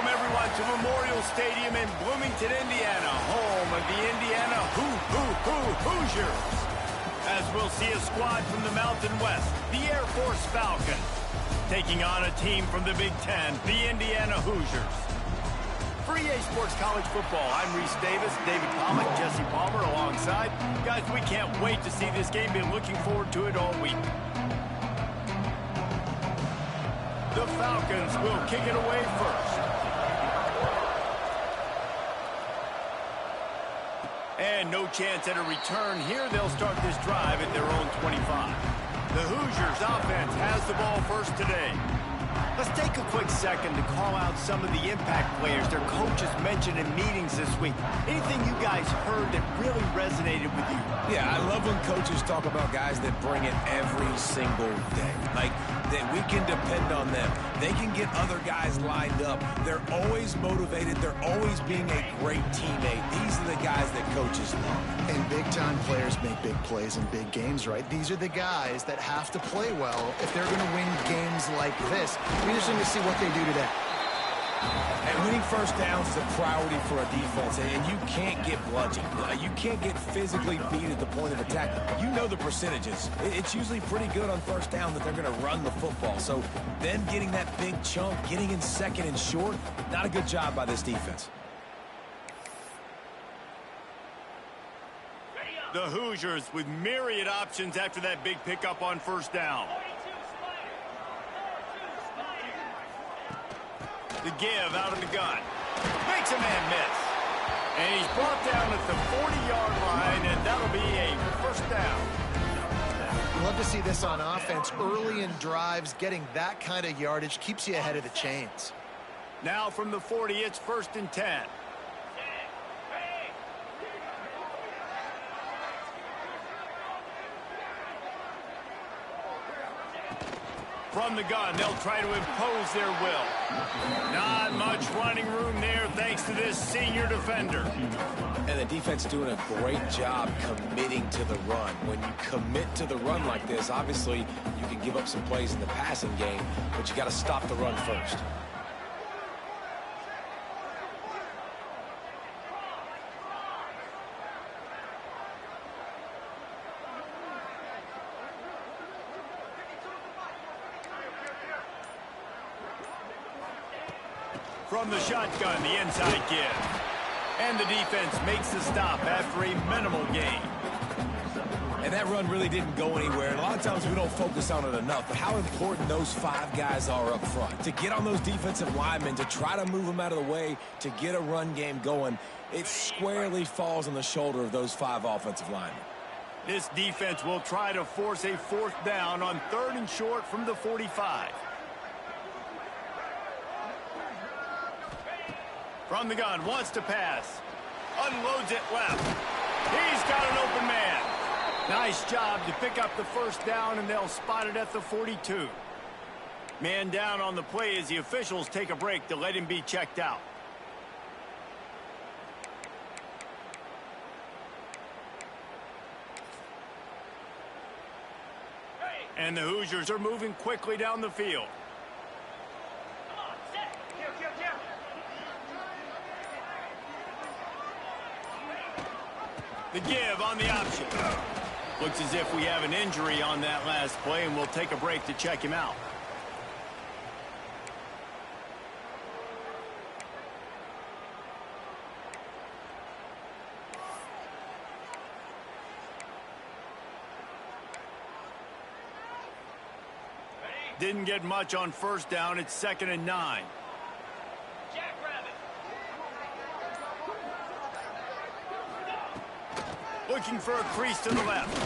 Welcome, everyone, to Memorial Stadium in Bloomington, Indiana, home of the Indiana Hoosiers. As we'll see a squad from the Mountain West, the Air Force Falcons, taking on a team from the Big Ten, the Indiana Hoosiers. For EA Sports College Football, I'm Reese Davis, David Pollack, Jesse Palmer alongside. Guys, we can't wait to see this game. Been looking forward to it all week. The Falcons will kick it away first. And no chance at a return here. They'll start this drive at their own 25. The Hoosiers offense has the ball first today. Let's take a quick second to call out some of the impact players their coaches mentioned in meetings this week. Anything you guys heard that really resonated with you? Yeah, I love when coaches talk about guys that bring it every single day. Like, that we can depend on them. They can get other guys lined up. They're always motivated. They're always being a great teammate. These are the guys that coaches love. And big-time players make big plays in big games, right? These are the guys that have to play well if they're going to win games like this. Be interesting to see what they do today. And winning first downs is a priority for a defense, and you can't get bludgeoned. You can't get physically beat at the point of attack. You know the percentages. It's usually pretty good on first down that they're going to run the football. So them getting that big chunk, getting in second and short, not a good job by this defense. The Hoosiers with myriad options after that big pickup on first down. The give out of the gun. Makes a man miss. And he's brought down at the 40-yard line, and that'll be a first down. You love to see this on offense. Early in drives, getting that kind of yardage keeps you ahead of the chains. Now from the 40, it's 1st and 10. From the gun, they'll try to impose their will. Not much running room there thanks to this senior defender. And the defense doing a great job committing to the run. When you commit to the run like this, obviously you can give up some plays in the passing game, but you got to stop the run first. From the shotgun, the inside give. And the defense makes the stop after a minimal gain. And that run really didn't go anywhere. A lot of times we don't focus on it enough, but how important those 5 guys are up front. To get on those defensive linemen, to try to move them out of the way, to get a run game going, it squarely falls on the shoulder of those 5 offensive linemen. This defense will try to force a 4th down on 3rd and short from the 45. From the gun, wants to pass. Unloads it left. He's got an open man. Nice job to pick up the first down, and they'll spot it at the 42. Man down on the play as the officials take a break to let him be checked out. And the Hoosiers are moving quickly down the field. The give on the option. Looks as if we have an injury on that last play, and we'll take a break to check him out. Didn't get much on first down. It's 2nd and 9. Looking for a crease to the left.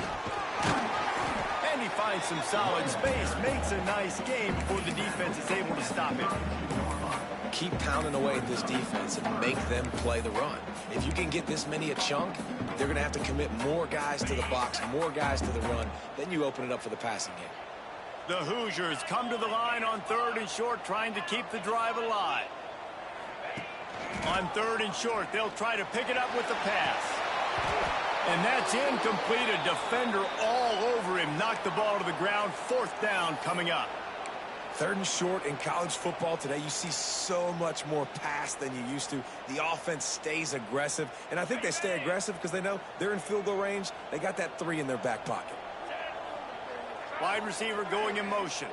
And he finds some solid space. Makes a nice game before the defense is able to stop him. Keep pounding away at this defense and make them play the run. If you can get this many a chunk, they're going to have to commit more guys to the box, more guys to the run. Then you open it up for the passing game. The Hoosiers come to the line on 3rd and short, trying to keep the drive alive. On 3rd and short, they'll try to pick it up with the pass. And that's incomplete. A defender all over him. Knocked the ball to the ground. 4th down coming up. Third and short in college football today, you see so much more pass than you used to. The offense stays aggressive, and I think they stay aggressive because they know they're in field goal range. They got that 3 in their back pocket. Wide receiver going in motion.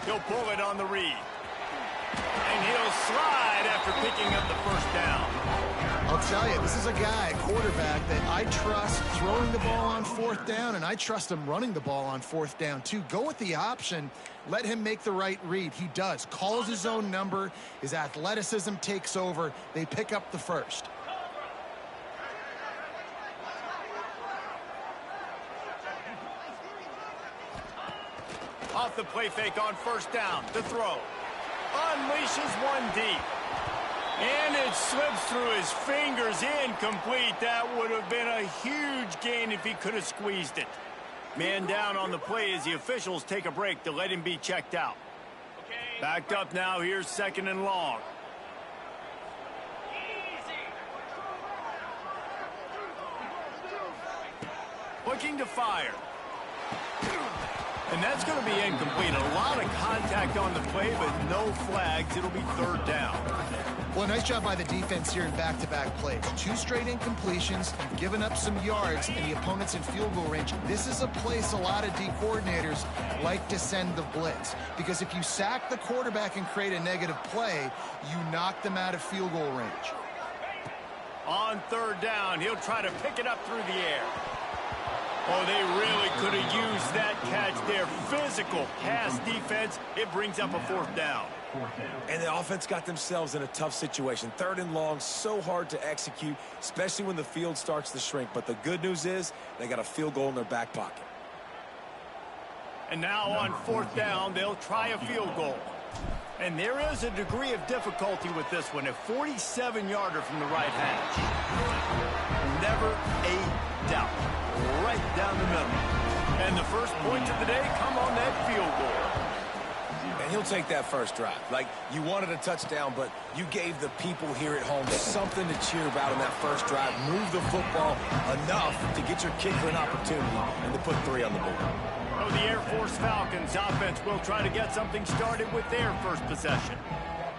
He'll pull it on the read. And he'll slide after picking up the first down. I'll tell you, this is a guy, a quarterback, that I trust throwing the ball on 4th down, and I trust him running the ball on 4th down, too. Go with the option. Let him make the right read. He does. Calls his own number. His athleticism takes over. They pick up the first. Off the play fake on first down. The throw. Unleashes one deep. And it slips through his fingers, incomplete. That would have been a huge gain if he could have squeezed it. Man down on the play as the officials take a break to let him be checked out. Backed up now, here's 2nd and long. Looking to fire. And that's going to be incomplete. A lot of contact on the play, but no flags. It'll be 3rd down. Well, nice job by the defense here in back-to-back plays. 2 straight incompletions. You've given up some yards, and the opponent's in field goal range. This is a place a lot of D coordinators like to send the blitz, because if you sack the quarterback and create a negative play, you knock them out of field goal range. On 3rd down, he'll try to pick it up through the air. Oh, they really could have used that catch there. Physical pass defense. It brings up a 4th down. And the offense got themselves in a tough situation. 3rd and long, so hard to execute, especially when the field starts to shrink. But the good news is they got a field goal in their back pocket. And now on 4th down, they'll try a field goal. And there is a degree of difficulty with this one. A 47-yarder from the right hash. Never a doubt. Right down the middle. And the first points of the day come on that field goal. And he'll take that first drive. Like, you wanted a touchdown, but you gave the people here at home something to cheer about in that first drive. Move the football enough to get your kicker an opportunity and to put 3 on the board. Oh, the Air Force Falcons offense will try to get something started with their first possession.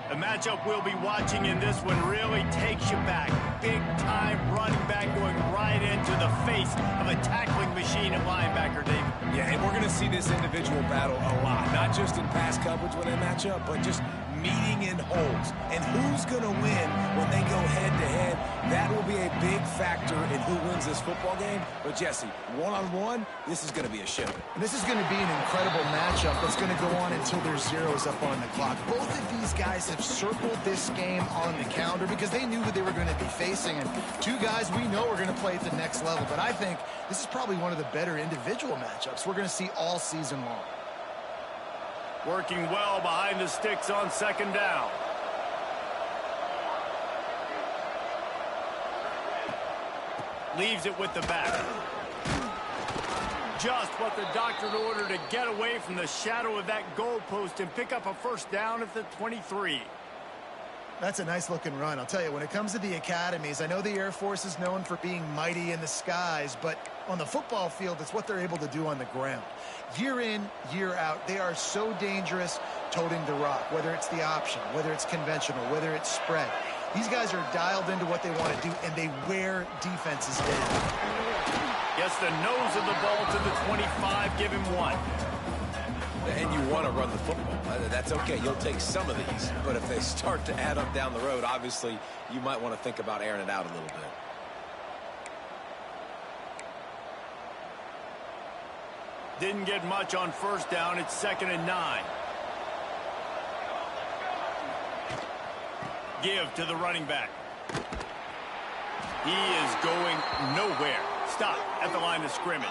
The matchup we'll be watching in this one really takes you back. Big-time running back going right into the face of a tackling machine at linebacker, David. Yeah, and we're going to see this individual battle a lot. Not just in pass coverage when they match up, but just meeting in holes. And who's going to win when they go head-to-head? That will be a big factor in who wins this football game. But, Jesse, one-on-one, this is going to be a show. And this is going to be an incredible matchup that's going to go on until there's zeros up on the clock. Both of these guys have circled this game on the calendar because they knew who they were going to be facing. And 2 guys we know are going to play at the next level. But I think this is probably one of the better individual matchups we're going to see all season long. Working well behind the sticks on 2nd down. Leaves it with the back. Just what the doctor ordered to get away from the shadow of that goalpost and pick up a first down at the 23. That's a nice-looking run. I'll tell you, when it comes to the academies, I know the Air Force is known for being mighty in the skies, but on the football field, it's what they're able to do on the ground. Year in, year out, they are so dangerous toting the rock, whether it's the option, whether it's conventional, whether it's spread. These guys are dialed into what they want to do, and they wear defenses down. Gets the nose of the ball to the 25, give him 1. And you want to run the football. That's okay. You'll take some of these. But if they start to add up down the road, obviously, you might want to think about airing it out a little bit. Didn't get much on first down. It's 2nd and 9. Give to the running back. He is going nowhere. Stop at the line of scrimmage.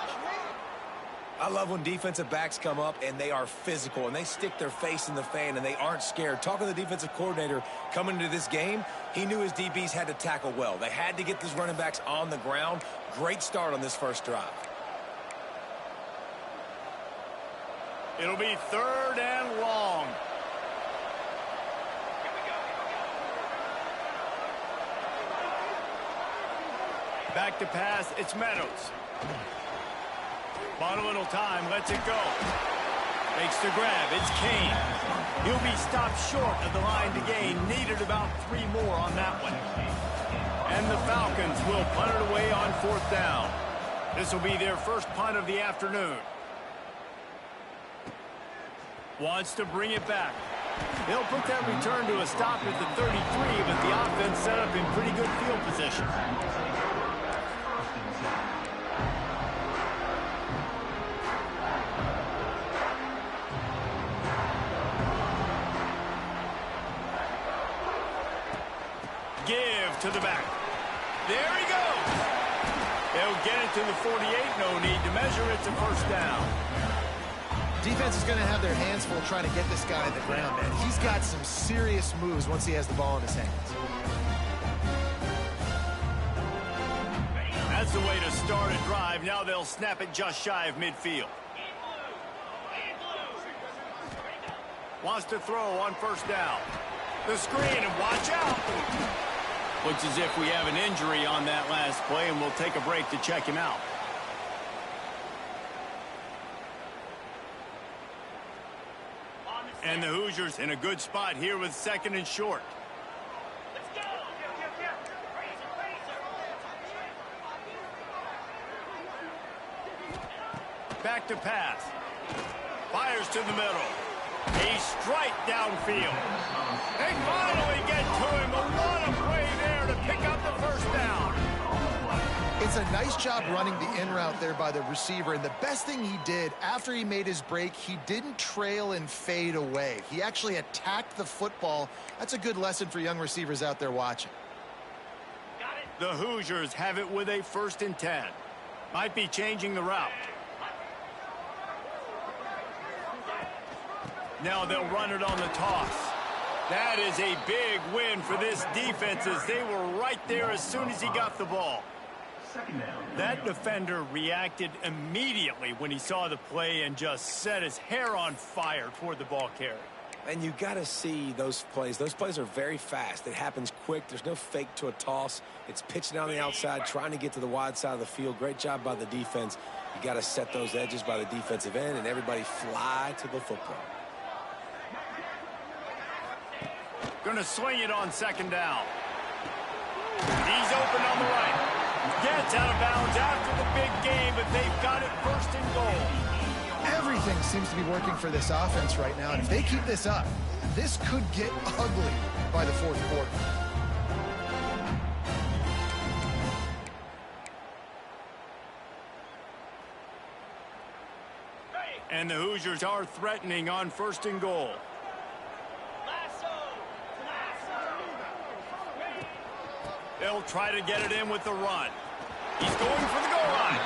I love when defensive backs come up and they are physical and they stick their face in the fan and they aren't scared. Talking to the defensive coordinator coming into this game, he knew his DBs had to tackle well. They had to get these running backs on the ground. Great start on this first drive. It'll be 3rd and long. Back to pass, it's Meadows. Bought a little time, lets it go. Makes the grab, it's Kane. He'll be stopped short of the line to gain. Needed about 3 more on that one. And the Falcons will punt it away on 4th down. This will be their first punt of the afternoon. Wants to bring it back. They'll put that return to a stop at the 33, but the offense set up in pretty good field position. Give to the back. There he goes. They'll get it to the 48. No need to measure. It's a first down. Defense is going to have their hands full trying to get this guy on the ground, man. He's got some serious moves once he has the ball in his hands. That's the way to start a drive. Now they'll snap it just shy of midfield. Wants to throw on first down. The screen, and watch out. Looks as if we have an injury on that last play, and we'll take a break to check him out. And the Hoosiers in a good spot here with 2nd and short. Back to pass. Fires to the middle. A strike downfield. They finally get to him. What a play there to pick up the first down. It's a nice job running the in route there by the receiver, and the best thing he did after he made his break, he didn't trail and fade away. He actually attacked the football. That's a good lesson for young receivers out there watching. The Hoosiers have it with a 1st and 10. Might be changing the route. Now they'll run it on the toss. That is a big win for this defense as they were right there as soon as he got the ball. That defender reacted immediately when he saw the play and just set his hair on fire toward the ball carrier. And you got to see those plays. Those plays are very fast. It happens quick. There's no fake to a toss. It's pitching down the outside, trying to get to the wide side of the field. Great job by the defense. You got to set those edges by the defensive end, and everybody fly to the football. Going to swing it on 2nd down. He's open on the right. Gets out of bounds after the big game, but they've got it 1st and goal. Everything seems to be working for this offense right now, and if they keep this up, this could get ugly by the 4th quarter. And the Hoosiers are threatening on 1st and goal. They'll try to get it in with the run. He's going for the goal line.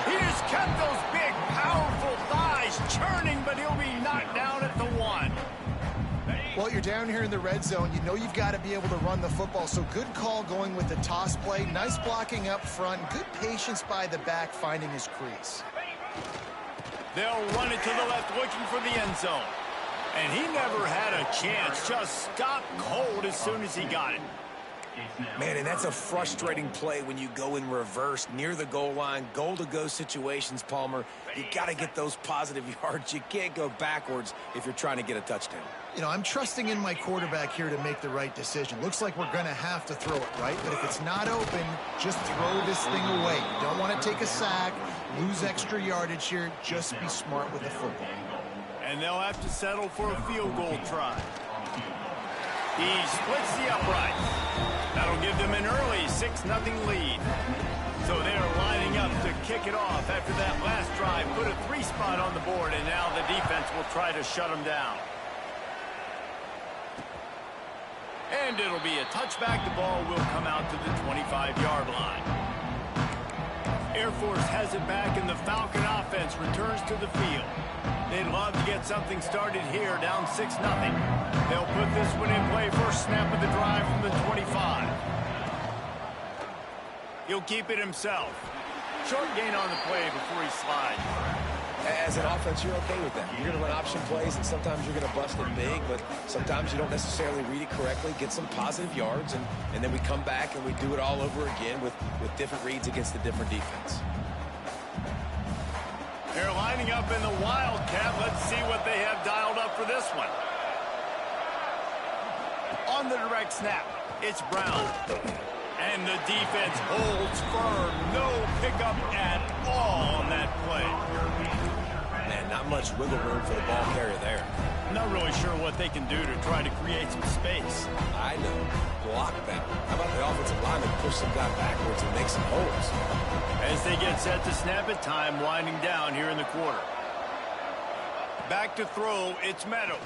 He just kept those big, powerful thighs churning, but he'll be knocked down at the 1. Well, you're down here in the red zone. You know you've got to be able to run the football, so good call going with the toss play. Nice blocking up front. Good patience by the back finding his crease. They'll run it to the left looking for the end zone. And he never had a chance. Just stopped cold as soon as he got it. Man, and that's a frustrating play when you go in reverse near the goal line, goal-to-go situations, Palmer. You got to get those positive yards. You can't go backwards if you're trying to get a touchdown. You know, I'm trusting in my quarterback here to make the right decision. Looks like we're going to have to throw it, right? But if it's not open, just throw this thing away. You don't want to take a sack, lose extra yardage here. Just be smart with the football. And they'll have to settle for a field goal try. He splits the upright. That'll give them an early 6-0 lead. So they're lining up to kick it off after that last drive. Put a 3-spot on the board, and now the defense will try to shut them down. And it'll be a touchback. The ball will come out to the 25-yard line. Air Force has it back, and the Falcon offense returns to the field. They'd love to get something started here, down 6-0. They'll put this one in play. First snap of the drive from the 25. He'll keep it himself. Short gain on the play before he slides. As as an offense, you're okay with that. You're going to run option plays, and sometimes you're going to bust it big, but sometimes you don't necessarily read it correctly, get some positive yards, and then we come back and we do it all over again with different reads against the different defense. They're lining up in the Wildcat. Let's see what they have dialed up for this one. On the direct snap, it's Brown. And the defense holds firm. No pickup at all on that play. Man, not much wiggle room for the ball carrier there. Not really sure what they can do to try to create some space. I know. Block better. How about the offensive lineman push some guy backwards and make some holes? As they get set to snap it, time winding down here in the quarter. Back to throw, it's Meadows.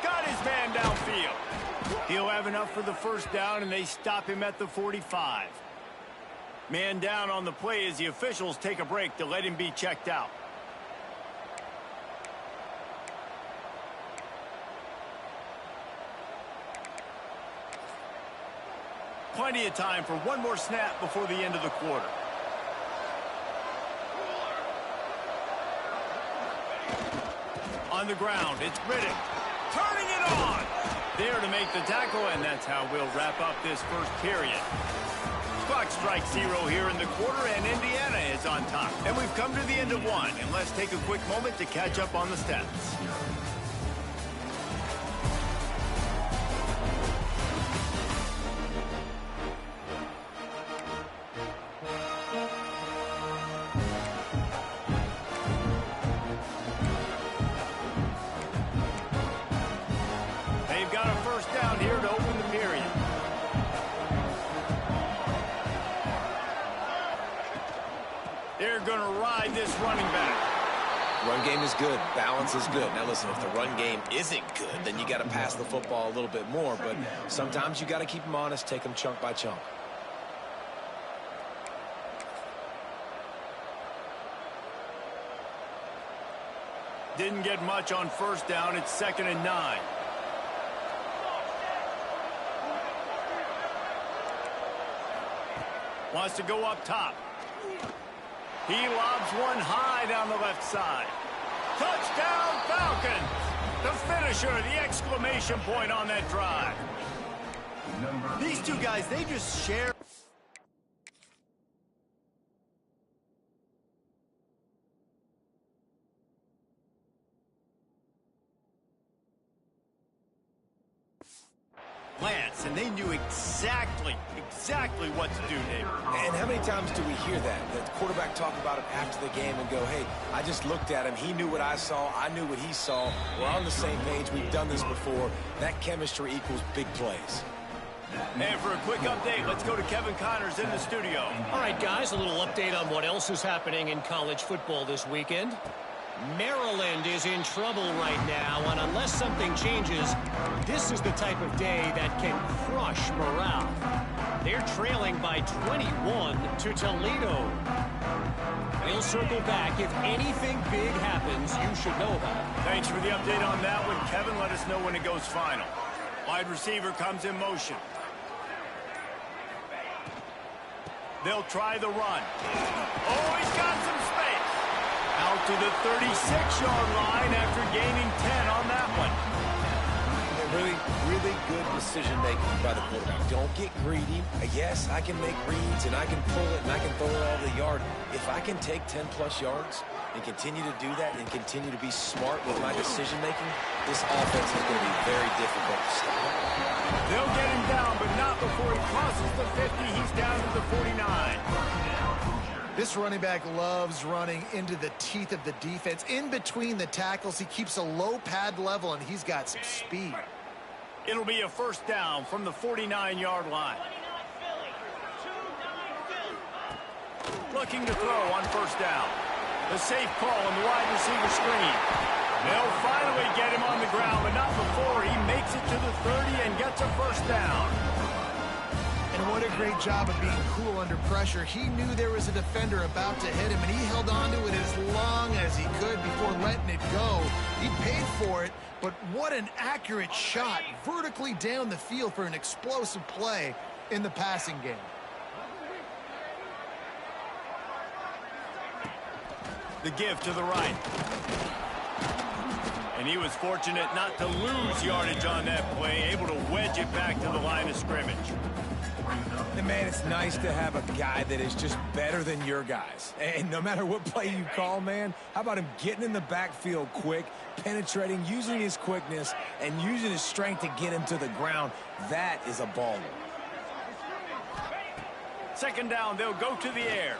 Got his man downfield. He'll have enough for the first down, and they stop him at the 45. Man down on the play as the officials take a break to let him be checked out. Plenty of time for one more snap before the end of the quarter. On the ground, it's Riddick. Turning it on. There to make the tackle, and that's how we'll wrap up this first period. Clock strikes 0 here in the quarter, and Indiana is on top. And we've come to the end of one, and let's take a quick moment to catch up on the stats. They're going to ride this running back. Run game is good. Balance is good. Now, listen, if the run game isn't good, then you got to pass the football a little bit more. But sometimes you got to keep them honest, take them chunk by chunk. Didn't get much on first down. It's 2nd and 9. Wants to go up top. He lobs one high down the left side. Touchdown, Falcons! The finisher, the exclamation point on that drive. These two guys, they just share. Lance, and they knew exactly what to do, David. And how many times do we hear that? The quarterback talk about it after the game and go, hey, I just looked at him. He knew what I saw. I knew what he saw. We're on the same page. We've done this before. That chemistry equals big plays. And for a quick update, let's go to Kevin Connors in the studio. All right, guys, a little update on what else is happening in college football this weekend. Maryland is in trouble right now, and unless something changes, this is the type of day that can crush morale. They're trailing by 21 to Toledo. We'll circle back. If anything big happens, you should know about it. Thanks for the update on that one, Kevin. Let us know when it goes final. Wide receiver comes in motion. They'll try the run. Oh, he's got some space. Out to the 36-yard line after gaining 10 on that one. Really good decision-making by the quarterback. Don't get greedy. Yes, I can make reads, and I can pull it, and I can throw it all the yard. If I can take 10-plus yards and continue to do that and continue to be smart with my decision-making, this offense is going to be very difficult to stop. They'll get him down, but not before he crosses the 50. He's down to the 49. This running back loves running into the teeth of the defense. In between the tackles, he keeps a low pad level, and he's got some speed. It'll be a first down from the 49-yard line. Looking to throw on first down. The safe call on the wide receiver screen. They'll finally get him on the ground, but not before he makes it to the 30 and gets a first down. And what a great job of being cool under pressure. He knew there was a defender about to hit him, and he held on to it as long as he could before letting it go. He paid for it, but what an accurate shot vertically down the field for an explosive play in the passing game. The give to the right. And he was fortunate not to lose yardage on that play, able to wedge it back to the line of scrimmage. And man, it's nice to have a guy that is just better than your guys. And no matter what play you call, man, how about him getting in the backfield quick, penetrating, using his quickness, and using his strength to get him to the ground? That is a baller. Second down, they'll go to the air.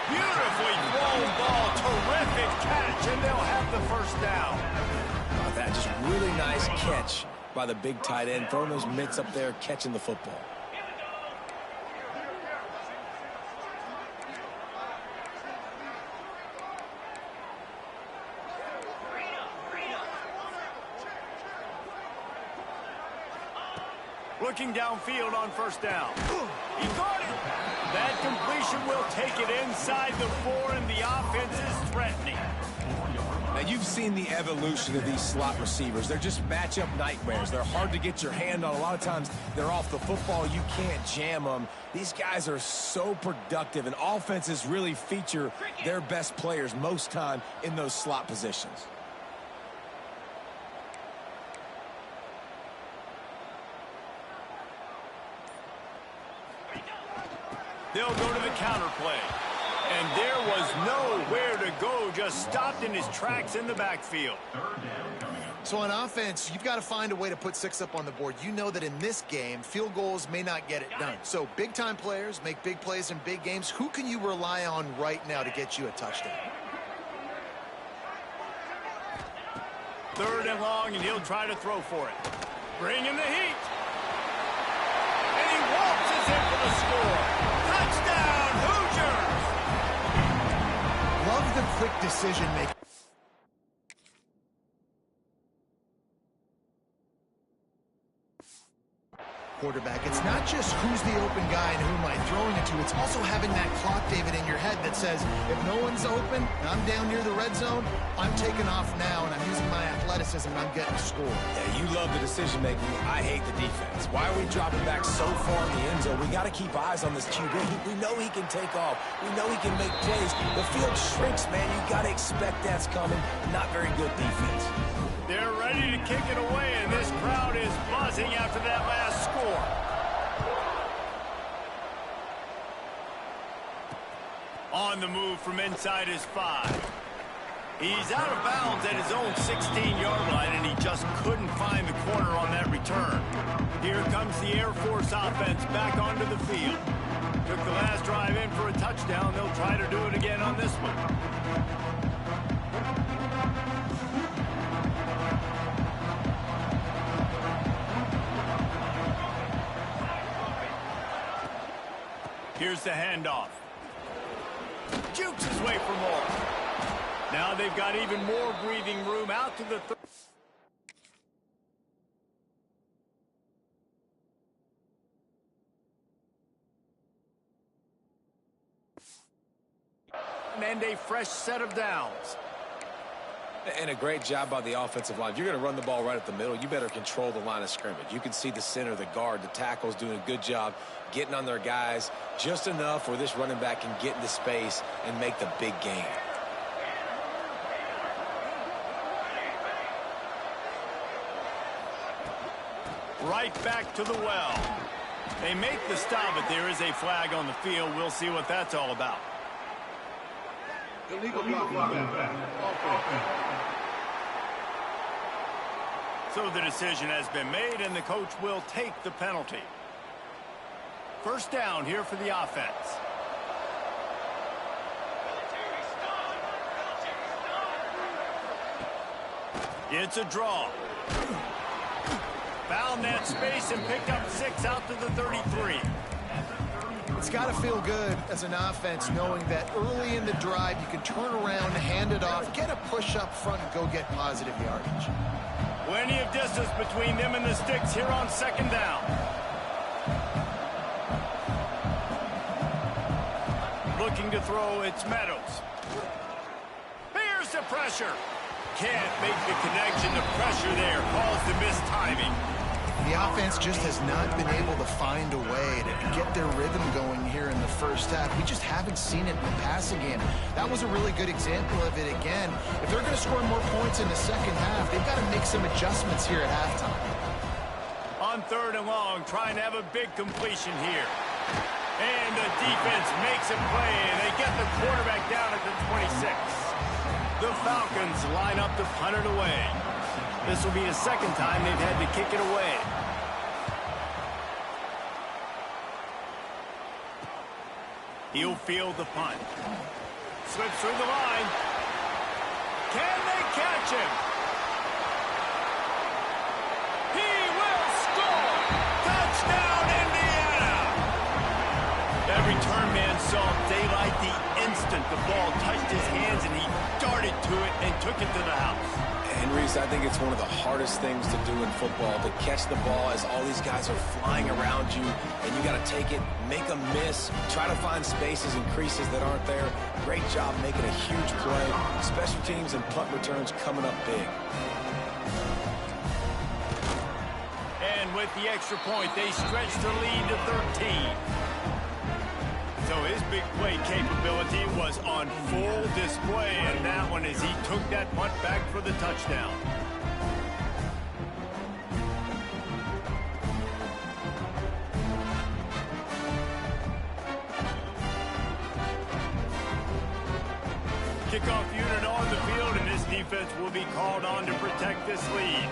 Beautifully thrown ball, terrific catch, and they'll have the first down. That just really nice catch by the big tight end, throwing those mitts up there, catching the football. Looking downfield on first down. He caught it. That completion will take it inside the 4, and the offense is threatening. Now, you've seen the evolution of these slot receivers. They're just matchup nightmares. They're hard to get your hand on. A lot of times, they're off the football. You can't jam them. These guys are so productive, and offenses really feature their best players most time in those slot positions. They'll go to the counter play. And there was nowhere to go, just stopped in his tracks in the backfield. So on offense, you've got to find a way to put 6 up on the board. You know that in this game, field goals may not get it done. So big-time players make big plays in big games. Who can you rely on right now to get you a touchdown? Third and long, and he'll try to throw for it. Bring in the heat. And he waltzes in for the score. Touchdown, Hoosiers! Love the quick decision-making. Quarterback. It's not just who's the open guy and who am I throwing it to. It's also having that clock, David, in your head that says, if no one's open and I'm down near the red zone, I'm taking off now and I'm using my athleticism and I'm getting a score. Yeah, you love the decision-making. I hate the defense. Why are we dropping back so far in the end zone? We got to keep eyes on this QB. We know he can take off. We know he can make plays. The field shrinks, man. You got to expect that's coming. Not very good defense. They're ready to kick it away, and this crowd is buzzing after that last score. On the move from inside his 5. He's out of bounds at his own 16-yard line, and he just couldn't find the corner on that return. Here comes the Air Force offense back onto the field. Took the last drive in for a touchdown. They'll try to do it again on this one. Here's the handoff. Jukes his way for more. Now they've got even more breathing room out to the and a fresh set of downs. And a great job by the offensive line. If you're going to run the ball right at the middle, you better control the line of scrimmage. You can see the center, the guard, the tackles doing a good job getting on their guys just enough where this running back can get into space and make the big game. Right back to the well. They make the stop, but there is a flag on the field. We'll see what that's all about. Illegal blocking. So the decision has been made, and the coach will take the penalty. First down here for the offense. It's a draw. Found that space and picked up 6 out to the 33. It's got to feel good as an offense knowing that early in the drive you can turn around, hand it off, get a push up front, and go get positive yardage. Plenty of distance between them and the sticks here on second down. Looking to throw, it's Meadows. Here's the pressure. Can't make the connection. The pressure there caused the missed timing. The offense just has not been able to find a way to get their rhythm going here in the first half. We just haven't seen it in the passing game. That was a really good example of it again. If they're going to score more points in the second half, they've got to make some adjustments here at halftime. On 3rd and long, trying to have a big completion here. And the defense makes a play, and they get the quarterback down at the 26. The Falcons line up to punt it away. This will be the second time they've had to kick it away. He'll field the punt. Slips through the line. Can they catch him? He will score! Touchdown, Indiana! That return man saw daylight the instant the ball touched his hands, and he darted to it and took it to the house. And Reese, I think it's one of the hardest things to do in football, to catch the ball as all these guys are flying around you, and you got to take it, make a miss, try to find spaces and creases that aren't there. Great job making a huge play. Special teams and punt returns coming up big. And with the extra point, they stretch the lead to 13. So his big play capability was on full display, and that one as he took that punt back for the touchdown. Kickoff unit on the field, and this defense will be called on to protect this lead.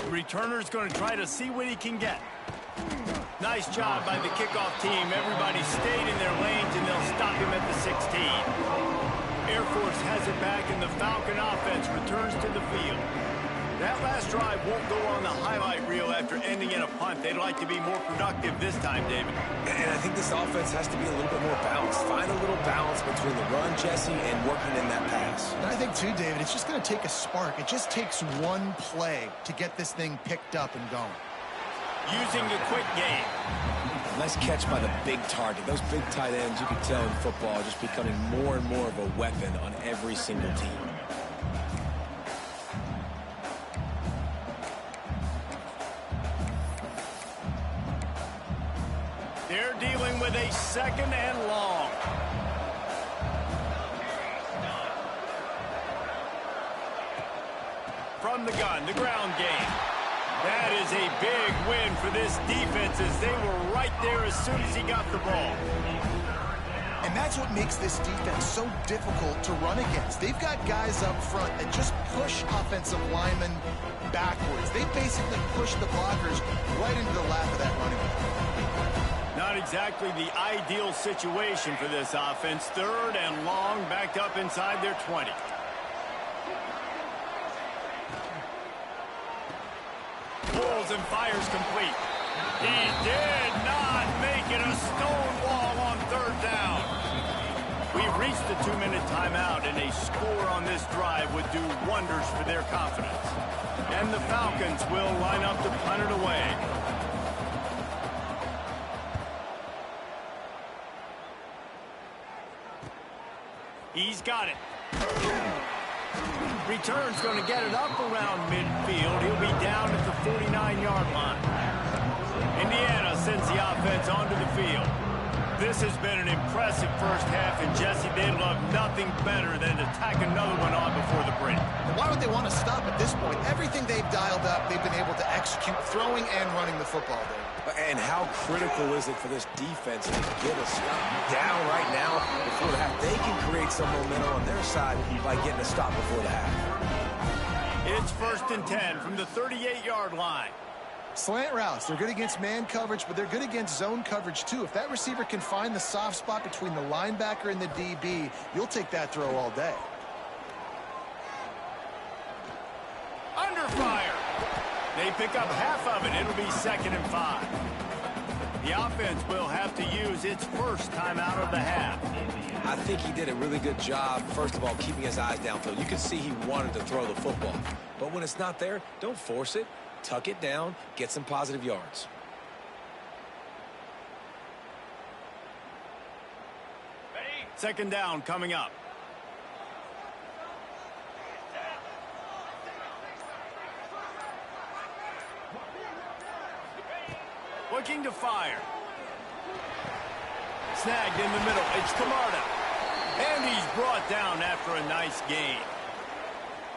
Returner's going to try to see what he can get. Nice job by the kickoff team. Everybody stayed in their lanes, and they'll stop him at the 16. Air Force has it back, and the Falcon offense returns to the field. That last drive won't go on the highlight reel after ending in a punt. They'd like to be more productive this time, David. And I think this offense has to be a little bit more balanced. Find a little balance between the run, Jesse, and working in that pass. And I think, too, David, it's just going to take a spark. It just takes one play to get this thing picked up and going. Using the quick game. Nice catch by the big target. Those big tight ends, you can tell in football, are just becoming more and more of a weapon on every single team. They're dealing with a 2nd and long. From the gun, the ground game. That is a big win for this defense, as they were right there as soon as he got the ball. And that's what makes this defense so difficult to run against. They've got guys up front that just push offensive linemen backwards. They basically push the blockers right into the lap of that running back. Not exactly the ideal situation for this offense. 3rd and long, backed up inside their 20. Pulls and fires complete. He did not make it a stone wall on 3rd down. We've reached the 2-minute timeout, and a score on this drive would do wonders for their confidence. And the Falcons will line up to punt it away. He's got it. Return's going to get it up around midfield. He'll be down at the 49-yard line. Indiana sends the offense onto the field. This has been an impressive first half, and Jesse, they'd love nothing better than to tack another one on before the break. And why would they want to stop at this point? Everything they've dialed up, they've been able to execute throwing and running the football there. And how critical is it for this defense to get a stop down right now before the half? They can create some momentum on their side by getting a stop before the half. It's 1st and 10 from the 38-yard line. Slant routes, they're good against man coverage, but they're good against zone coverage too. If that receiver can find the soft spot between the linebacker and the DB, you'll take that throw all day. Under fire. They pick up half of it. It'll be 2nd and 5. The offense will have to use its first timeout of the half. I think he did a really good job, first of all, keeping his eyes downfield. You could see he wanted to throw the football. But when it's not there, don't force it. Tuck it down, get some positive yards. Second down coming up. Looking to fire. Snagged in the middle. It's Camarda. And he's brought down after a nice gain.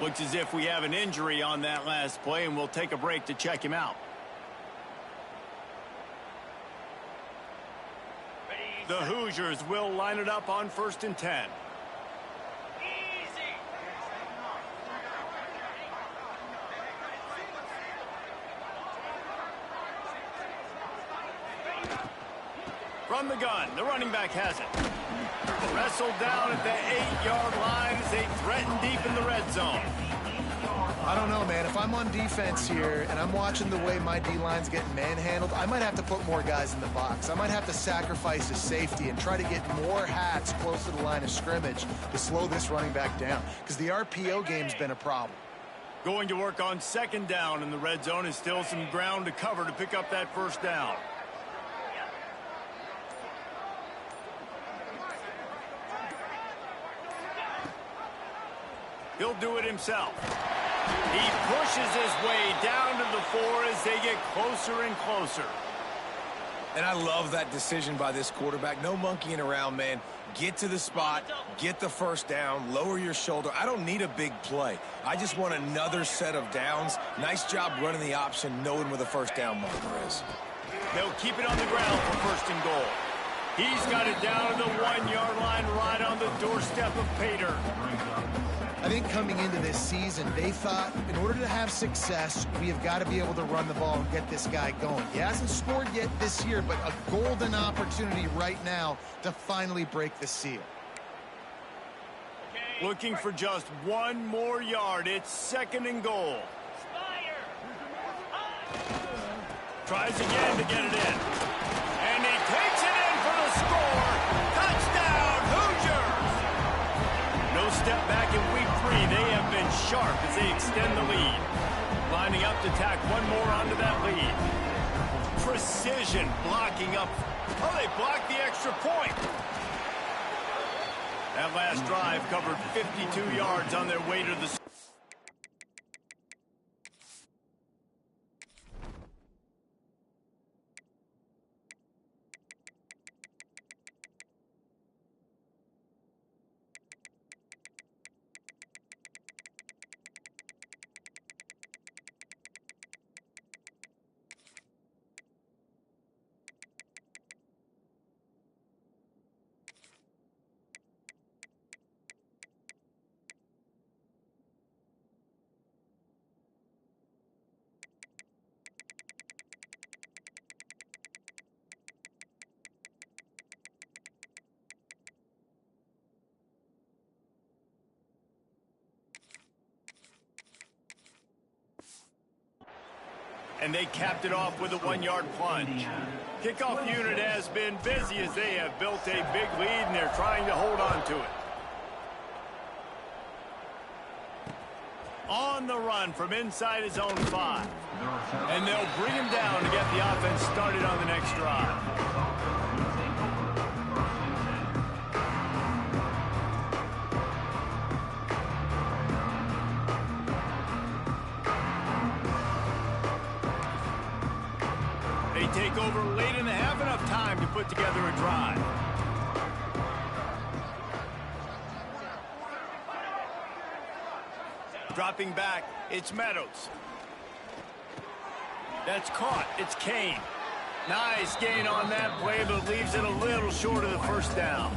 Looks as if we have an injury on that last play, and we'll take a break to check him out. The Hoosiers will line it up on 1st and 10. From the gun, the running back has it. Wrestled down at the 8-yard line as they threaten deep in the red zone. I don't know, man. If I'm on defense here and I'm watching the way my D-line's getting manhandled, I might have to put more guys in the box. I might have to sacrifice his safety and try to get more hats close to the line of scrimmage to slow this running back down, because the RPO game's been a problem. Going to work on 2nd down in the red zone, is still some ground to cover to pick up that 1st down. He'll do it himself. He pushes his way down to the 4 as they get closer and closer. And I love that decision by this quarterback. No monkeying around, man. Get to the spot, get the 1st down, lower your shoulder. I don't need a big play. I just want another set of downs. Nice job running the option, knowing where the 1st down marker is. They'll keep it on the ground for 1st and goal. He's got it down to the 1-yard line, right on the doorstep of Pater. I think coming into this season, they thought in order to have success, we have got to be able to run the ball and get this guy going. He hasn't scored yet this year, but a golden opportunity right now to finally break the seal. Looking for just 1 more yard. It's 2nd and goal. Tries again to get it in. And he takes it in for the score. Touchdown, Hoosiers! No step back in week 3. They have been sharp as they extend the lead. Lining up to tack 1 more onto that lead. Precision blocking up. Oh, they blocked the extra point. That last drive covered 52 yards on their way to the... And they capped it off with a 1-yard plunge. Kickoff unit has been busy as they have built a big lead, and they're trying to hold on to it. On the run from inside his own 5. And they'll bring him down to get the offense started on the next drive. They take over late in the half, enough time to put together a drive. Dropping back, it's Meadows. That's caught, it's Kane. Nice gain on that play, but leaves it a little short of the 1st down.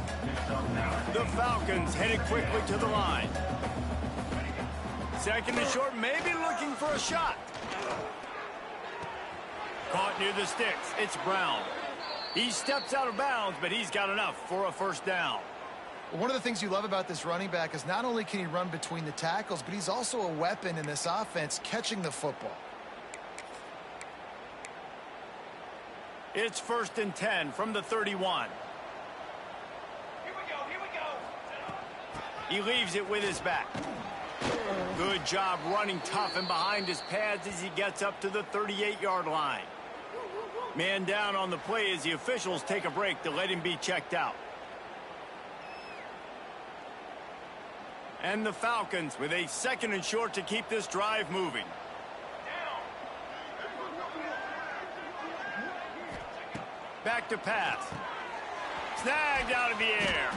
The Falcons headed quickly to the line. 2nd and short, maybe looking for a shot. Caught near the sticks. It's Brown. He steps out of bounds, but he's got enough for a 1st down. Well, one of the things you love about this running back is not only can he run between the tackles, but he's also a weapon in this offense catching the football. It's 1st and 10 from the 31. Here we go. He leaves it with his back. Good job running tough and behind his pads as he gets up to the 38-yard line. Man down on the play as the officials take a break to let him be checked out. And the Falcons with a 2nd and short to keep this drive moving. Back to pass. Snagged out of the air.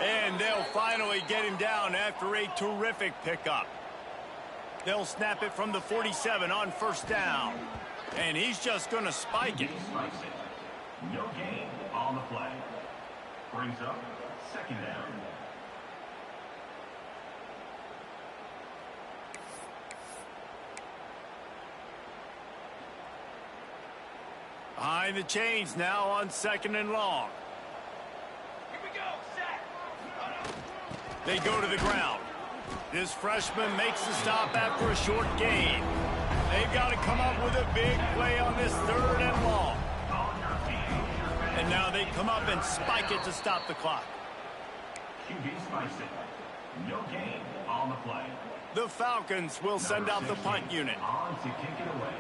And they'll finally get him down after a terrific pickup. They'll snap it from the 47 on 1st down. And he's just going to spike it. No gain on the play. Brings up 2nd down. Behind the chains now on 2nd and long. Here we go, set. They go to the ground. This freshman makes the stop after a short gain. They've got to come up with a big play on this 3rd and long. And now they come up and spike it to stop the clock. QB spikes it. No gain on the play. The Falcons will send out the punt unit. On to kick it away.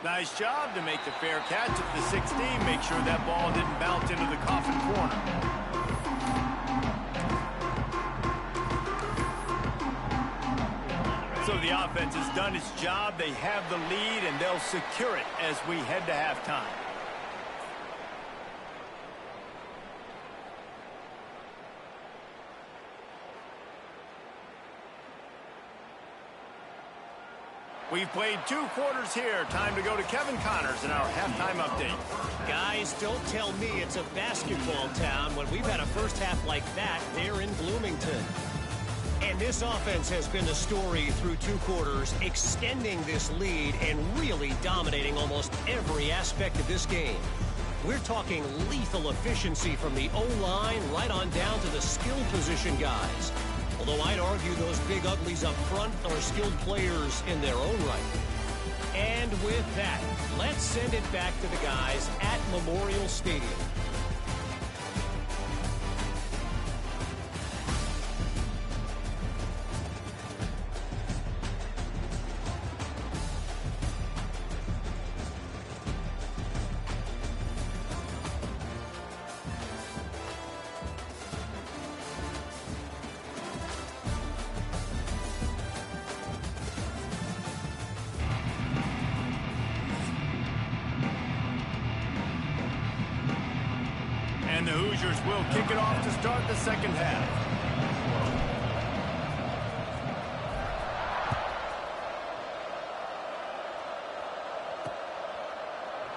Nice job to make the fair catch at the 16. Make sure that ball didn't bounce into the coffin corner. So the offense has done its job. They have the lead, and they'll secure it as we head to halftime. We've played 2 quarters here. Time to go to Kevin Connors in our halftime update. Guys, don't tell me it's a basketball town when we've had a first half like that there in Bloomington. And this offense has been the story through 2 quarters, extending this lead and really dominating almost every aspect of this game. We're talking lethal efficiency from the O-line right on down to the skill position guys. Although I'd argue those big uglies up front are skilled players in their own right. And with that, let's send it back to the guys at Memorial Stadium. And the Hoosiers will kick it off to start the 2nd half.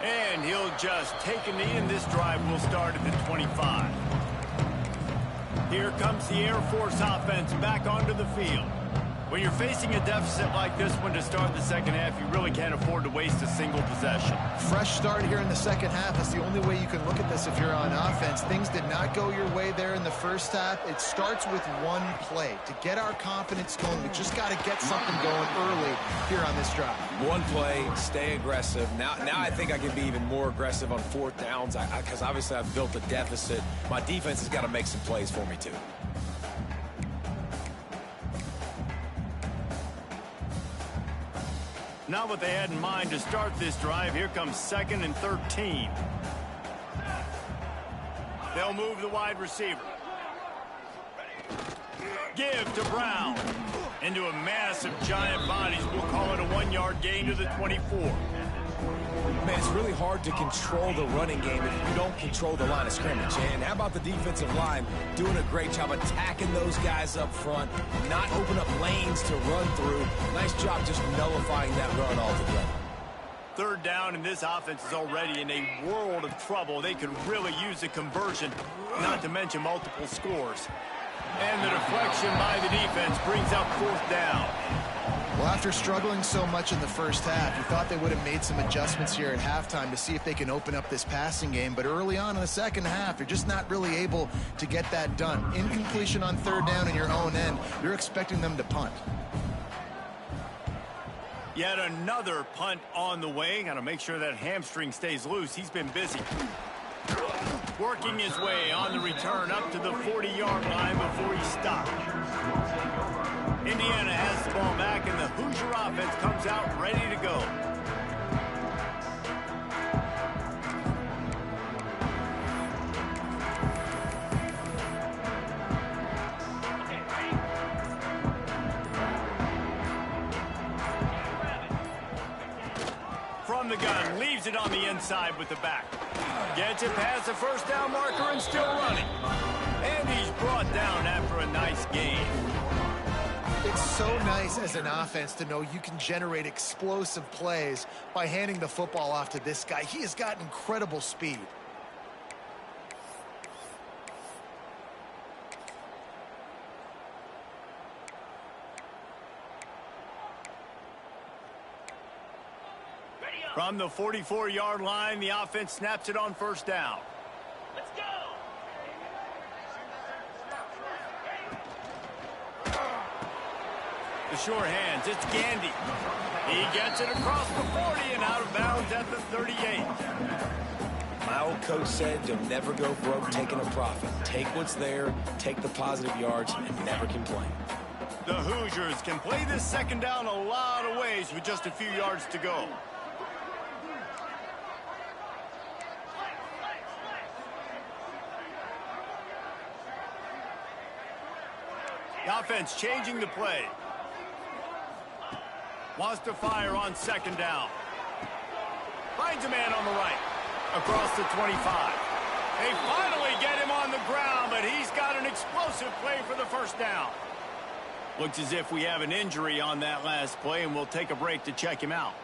And he'll just take a knee, and this drive will start at the 25. Here comes the Air Force offense back onto the field. When you're facing a deficit like this one to start the 2nd half, you really can't afford to waste a single possession. Fresh start here in the 2nd half is the only way you can look at this if you're on offense. Things did not go your way there in the first half. It starts with one play. To get our confidence going, we just got to get something going early here on this drive. One play, stay aggressive. Now I think I can be even more aggressive on 4th downs because obviously I've built a deficit. My defense has got to make some plays for me too. Not what they had in mind to start this drive. Here comes 2nd and 13. They'll move the wide receiver. Give to Brown. Into a massive giant bodies. We'll call it a 1-yard gain to the 24. Man, it's really hard to control the running game if you don't control the line of scrimmage. And how about the defensive line doing a great job attacking those guys up front, not open up lanes to run through. Nice job just nullifying that run altogether. 3rd down, and this offense is already in a world of trouble. They could really use a conversion, not to mention multiple scores. And the deflection by the defense brings up 4th down. Well, after struggling so much in the first half, you thought they would have made some adjustments here at halftime to see if they can open up this passing game. But early on in the 2nd half, you're just not really able to get that done. Incompletion on 3rd down in your own end, you're expecting them to punt. Yet another punt on the way. Got to make sure that hamstring stays loose. He's been busy. Working his way on the return up to the 40-yard line before he stopped. Indiana has the ball back, and the Hoosier offense comes out ready to go. it on the inside with the back. Gets it past the first down marker and still running. And he's brought down after a nice gain. It's so nice as an offense to know you can generate explosive plays by handing the football off to this guy. He has got incredible speed. From the 44-yard line, the offense snaps it on first down. Let's go. The sure hands, it's Gandy. He gets it across the 40 and out of bounds at the 38. My old coach said you'll never go broke taking a profit. Take what's there, take the positive yards, and never complain. The Hoosiers can play this second down a lot of ways with just a few yards to go. The offense changing the play. Wants to fire on second down. Finds a man on the right. Across the 25. They finally get him on the ground, but he's got an explosive play for the first down. Looks as if we have an injury on that last play, and we'll take a break to check him out.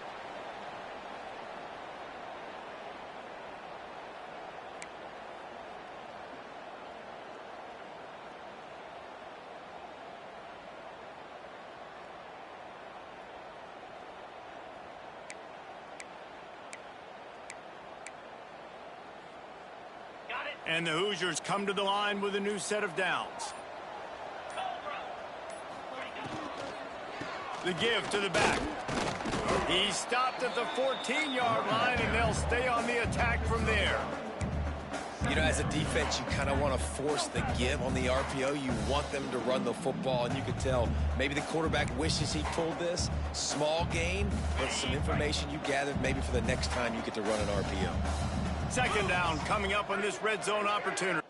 And the Hoosiers come to the line with a new set of downs. The give to the back. He stopped at the 14-yard line, and they'll stay on the attack from there. You know, as a defense, you kind of want to force the give on the RPO. You want them to run the football, and you can tell maybe the quarterback wishes he pulled this. Small gain, but some information you gathered maybe for the next time you get to run an RPO. Second down coming up on this red zone opportunity.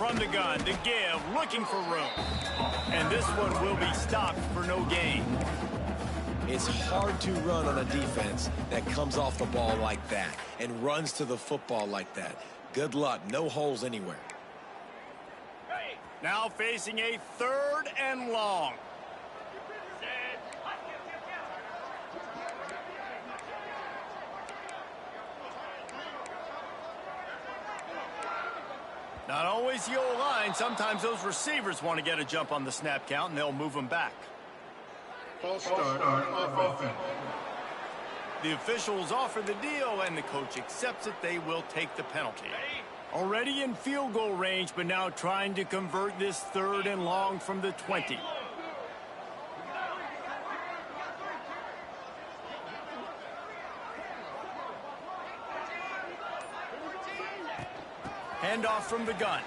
from the gun to give, looking for room. And this one will be stopped for no gain. It's hard to run on a defense that comes off the ball like that and runs to the football like that. Good luck. No holes anywhere. Now facing a 3rd and long. Not always the O-line. Sometimes those receivers want to get a jump on the snap count, and they'll move them back. False start on offense. The officials offer the deal, and the coach accepts it. They will take the penalty. Already in field goal range, but now trying to convert this 3rd and long from the 20. Handoff from the gun.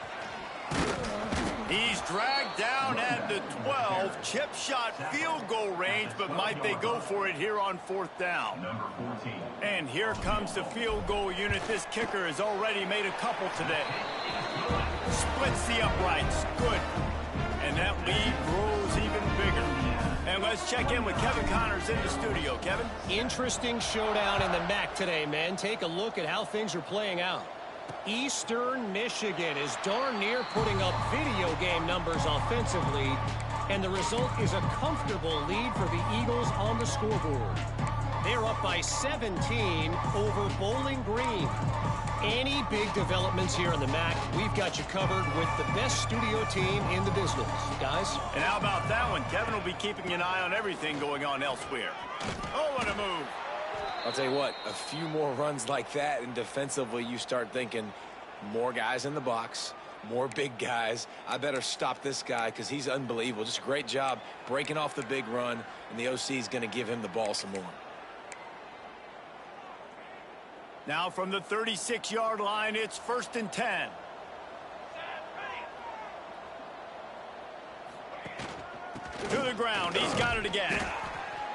He's dragged down at the 12. Chip shot field goal range, but might they go for it here on 4th down? Number 14. And here comes the field goal unit. This kicker has already made a couple today. Splits the uprights. Good. And that lead grows even bigger. And let's check in with Kevin Connors in the studio. Kevin? Interesting showdown in the MAC today, man. Take a look at how things are playing out. Eastern Michigan is darn near putting up video game numbers offensively, and the result is a comfortable lead for the Eagles on the scoreboard. They're up by 17 over Bowling Green. Any big developments here in the MAC, we've got you covered with the best studio team in the business, guys. And how about that one? Kevin will be keeping an eye on everything going on elsewhere. Oh, what a move. I'll tell you what, a few more runs like that, and defensively you start thinking more guys in the box, more big guys. I better stop this guy because he's unbelievable. Just a great job breaking off the big run, and the OC is going to give him the ball some more. Now from the 36-yard line, it's 1st and 10. To the ground, he's got it again.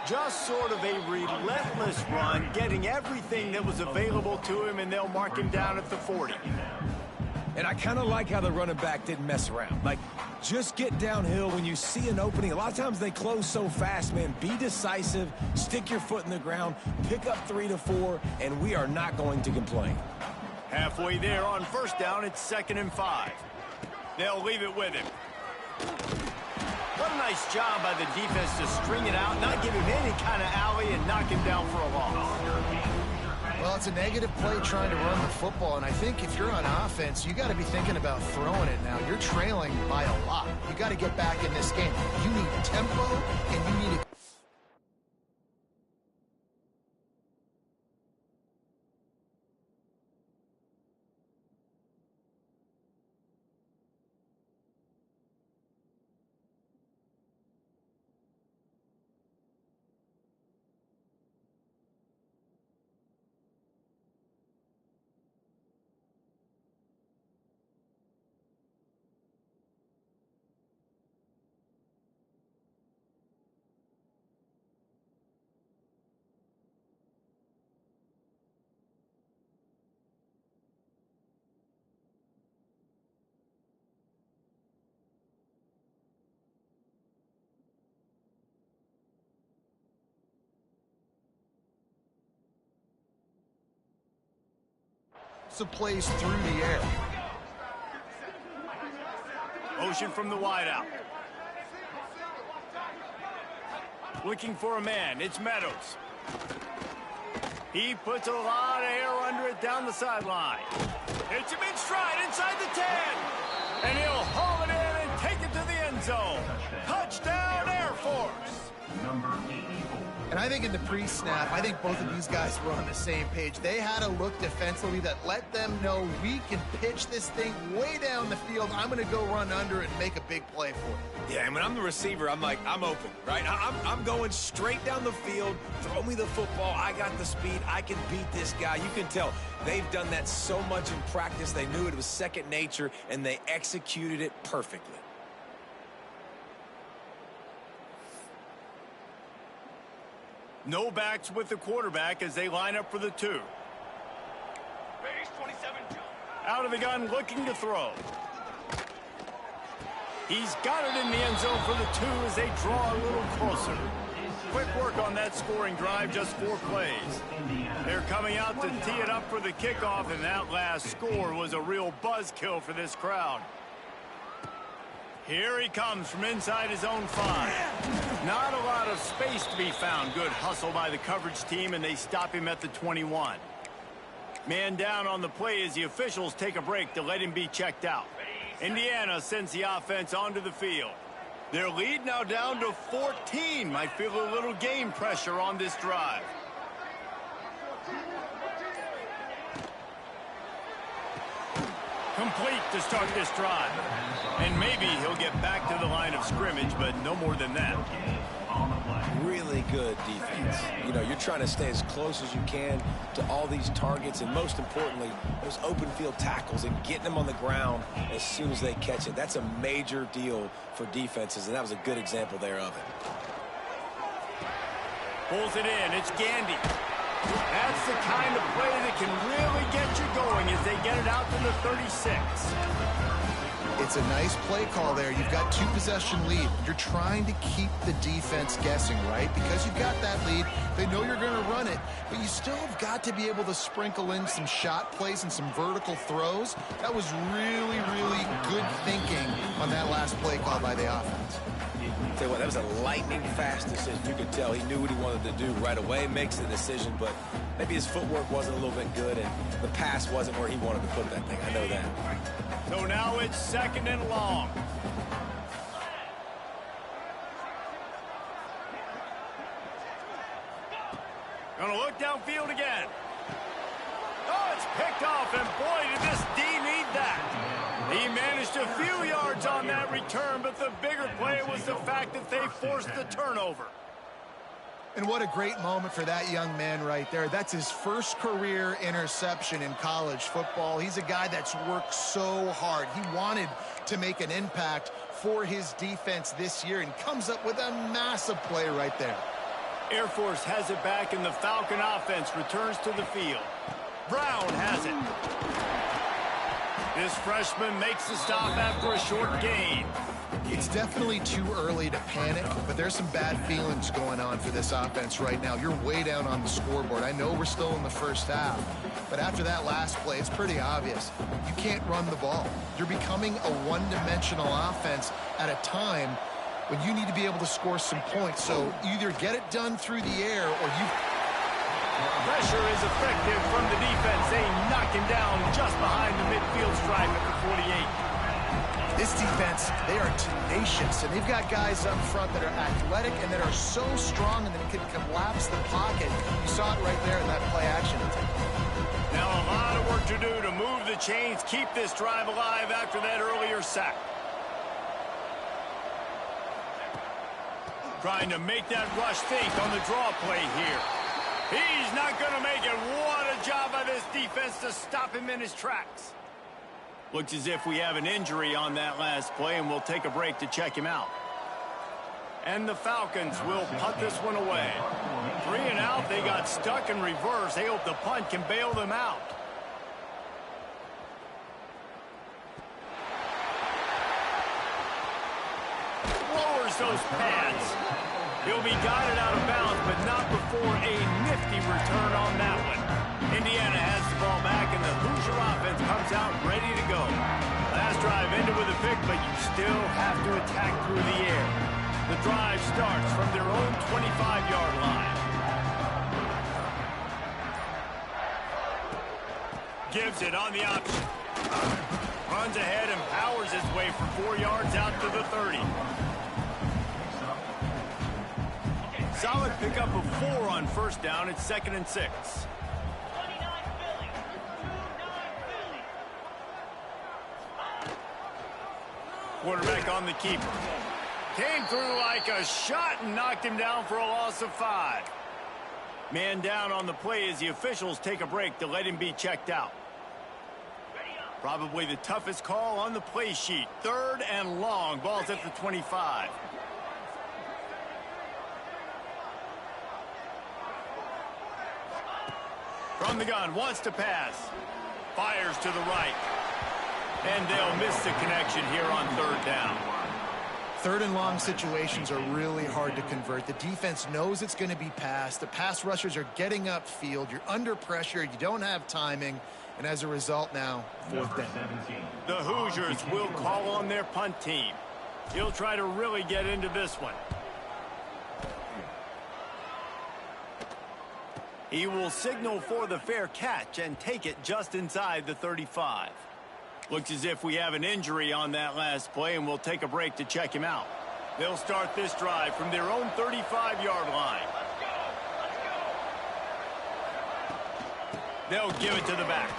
Just sort of a relentless run, getting everything that was available to him, and they'll mark him down at the 40. And I kind of like how the running back didn't mess around. Like, just get downhill when you see an opening. A lot of times they close so fast, man. Be decisive, stick your foot in the ground, pick up 3 to 4, and we are not going to complain. Halfway there on 1st down, it's 2nd and 5. They'll leave it with him. What a nice job by the defense to string it out, not give him any kind of alley, and knock him down for a loss. Well, it's a negative play trying to run the football, and I think if you're on offense, you got to be thinking about throwing it now. You're trailing by a lot. You got to get back in this game. You need tempo, and you need to... plays through the air. Motion from the wideout. Looking for a man. It's Meadows. He puts a lot of air under it down the sideline. Hits him in stride inside the 10. And he'll haul it in and take it to the end zone. Touchdown, Air Force. Number 84. And I think in the pre-snap, I think both of these guys were on the same page. They had a look defensively that let them know we can pitch this thing way down the field. I'm going to go run under it and make a big play for it. Yeah, and when I'm the receiver, I'm like, I'm open, right? I'm going straight down the field. Throw me the football. I got the speed. I can beat this guy. You can tell they've done that so much in practice. They knew it was second nature, and they executed it perfectly. No backs with the quarterback as they line up for the 2. Base 27 jump. Out of the gun, looking to throw. He's got it in the end zone for the 2 as they draw a little closer. Quick work on that scoring drive, just 4 plays. They're coming out to tee it up for the kickoff, and that last score was a real buzzkill for this crowd. Here he comes from inside his own 5. Not a lot of space to be found. Good hustle by the coverage team, and they stop him at the 21. Man down on the play as the officials take a break to let him be checked out. Indiana sends the offense onto the field. Their lead now down to 14. Might feel a little game pressure on this drive. Complete to start this drive. And maybe he'll get back to the line of scrimmage, but no more than that. Really good defense. You know, you're trying to stay as close as you can to all these targets, and most importantly, those open field tackles and getting them on the ground as soon as they catch it. That's a major deal for defenses, and that was a good example there of it. Pulls it in. It's Gandy. That's the kind of play that can really get you going as they get it out to the 36. It's a nice play call there. You've got 2-possession lead. You're trying to keep the defense guessing, right? Because you've got that lead, they know you're going to run it, but you still have got to be able to sprinkle in some shot plays and some vertical throws. That was really, really good thinking on that last play call by the offense. Tell you what, that was a lightning-fast decision. You could tell he knew what he wanted to do right away, makes the decision, but maybe his footwork wasn't a little bit good, and the pass wasn't where he wanted to put that thing. I know that. So now it's 2nd and long. Gonna look downfield again. Oh, it's picked off, and boy, did this D need that. He managed a few yards on that return, but the bigger play was the fact that they forced the turnover. And what a great moment for that young man right there. That's his first career interception in college football. He's a guy that's worked so hard. He wanted to make an impact for his defense this year and comes up with a massive play right there. Air Force has it back, and the Falcon offense returns to the field. Brown has it. This freshman makes the stop after a short gain. It's definitely too early to panic, but there's some bad feelings going on for this offense right now. You're way down on the scoreboard. I know we're still in the first half, but after that last play, it's pretty obvious. You can't run the ball. You're becoming a one-dimensional offense at a time when you need to be able to score some points. So either get it done through the air or you... Pressure is effective from the defense. They knock him down just behind the midfield stripe at the 48. This defense, they are tenacious, and they've got guys up front that are athletic and that are so strong and that can collapse the pocket. You saw it right there in that play action. Now a lot of work to do to move the chains, keep this drive alive after that earlier sack. Trying to make that rush think on the draw play here. He's not going to make it. What a job by this defense to stop him in his tracks. Looks as if we have an injury on that last play, and we'll take a break to check him out. And the Falcons will punt this one away. 3 and out. They got stuck in reverse. They hope the punt can bail them out. Lowers those pads. He'll be guided out of bounds, but not before a nifty return on that one. Indiana has the ball back, and the Hoosier offense comes out ready to go. Last drive ended with a pick, but you still have to attack through the air. The drive starts from their own 25-yard line. Gives it on the option. Runs ahead and powers his way for 4 yards out to the 30. Solid pickup of 4 on first down. It's 2nd and 6. Quarterback on the keeper. Came through like a shot and knocked him down for a loss of 5. Man down on the play as the officials take a break to let him be checked out. Probably the toughest call on the play sheet. 3rd and long. Ball's at the 25. From the gun, wants to pass. Fires to the right. And they'll miss the connection here on 3rd down. Third and long situations are really hard to convert. The defense knows it's going to be passed. The pass rushers are getting upfield. You're under pressure. You don't have timing. And as a result now, fourth down. The Hoosiers will call on their punt team. He'll try to really get into this one. He will signal for the fair catch and take it just inside the 35. Looks as if we have an injury on that last play, and we'll take a break to check him out. They'll start this drive from their own 35-yard line. They'll give it to the back.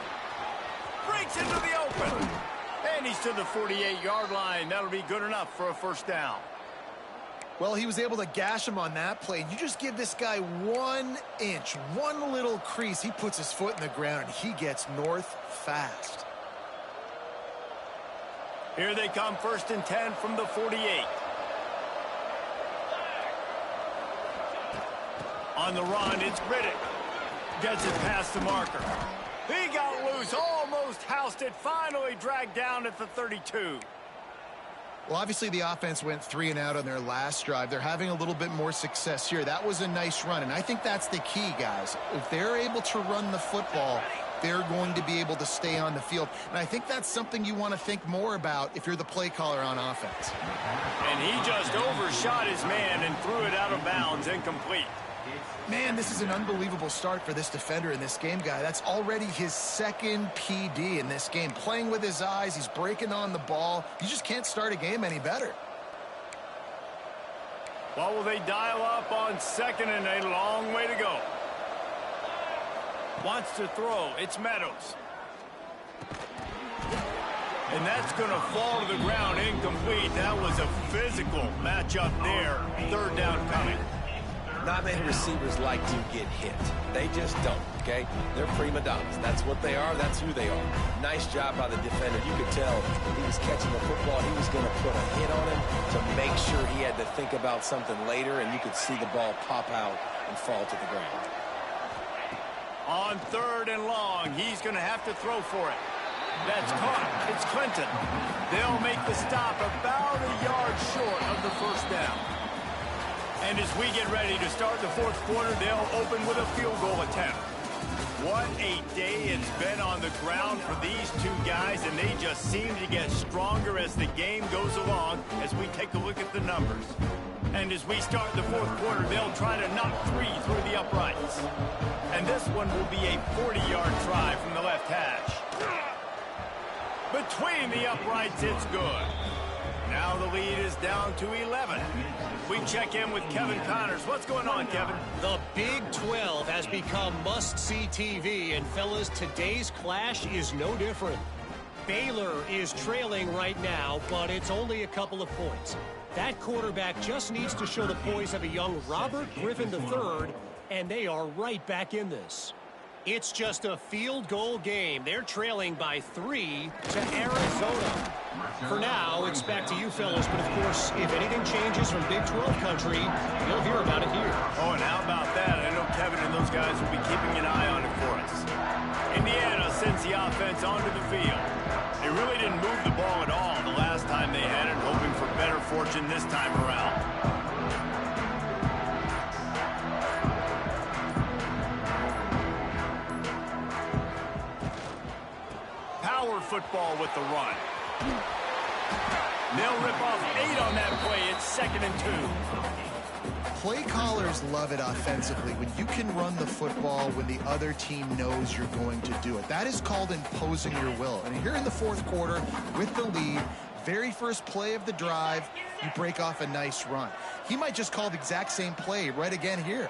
Breaks into the open. And he's to the 48-yard line. That'll be good enough for a first down. Well, he was able to gash him on that play. You just give this guy 1 inch, one little crease. He puts his foot in the ground, and he gets north fast. Here they come, 1st and 10 from the 48. On the run, it's Riddick. Gets it past the marker. He got loose, almost housed it, finally dragged down at the 32. Well, obviously the offense went 3 and out on their last drive. They're having a little bit more success here. That was a nice run, and I think that's the key, guys. If they're able to run the football, they're going to be able to stay on the field. And I think that's something you want to think more about if you're the play caller on offense. And he just overshot his man and threw it out of bounds, incomplete. Man, this is an unbelievable start for this defender in this game, guy. That's already his 2nd PD in this game. Playing with his eyes, he's breaking on the ball. You just can't start a game any better. What will they dial up on 2nd and a long way to go? Wants to throw. It's Meadows. And that's going to fall to the ground incomplete. That was a physical matchup there. 3rd down coming. Not many receivers like to get hit. They just don't, okay? They're prima donnas. That's what they are. That's who they are. Nice job by the defender. You could tell he was catching the football. He was going to put a hit on him to make sure he had to think about something later, and you could see the ball pop out and fall to the ground. On 3rd and long, he's going to have to throw for it. That's caught. It's Clinton. They'll make the stop about a yard short of the first down. And as we get ready to start the 4th quarter, they'll open with a field goal attempt. What a day it's been on the ground for these two guys, and they just seem to get stronger as the game goes along as we take a look at the numbers. And as we start the 4th quarter, they'll try to knock 3 through the uprights. And this one will be a 40-yard try from the left hash. Between the uprights, it's good. Now the lead is down to 11. We check in with Kevin Connors. What's going on, Kevin? The Big 12 has become must-see TV, and fellas, today's clash is no different. Baylor is trailing right now, but it's only a couple of points. That quarterback just needs to show the poise of a young Robert Griffin III, and they are right back in this. It's just a field goal game. They're trailing by 3 to Arizona. For now, it's back to you fellas, but of course, if anything changes from Big 12 country, you'll hear about it here. Oh, and how about that? I know Kevin and those guys will be keeping an eye on it for us. Indiana sends the offense onto the field. They really didn't move the ball at all the last time they had it, hoping for better fortune this time around. Power football with the run. They'll rip off 8 on that play. It's 2nd and 2. Play callers love it offensively when you can run the football when the other team knows you're going to do it. That is called imposing your will. And here in the 4th quarter with the lead, very first play of the drive, you break off a nice run. He might just call the exact same play right again here.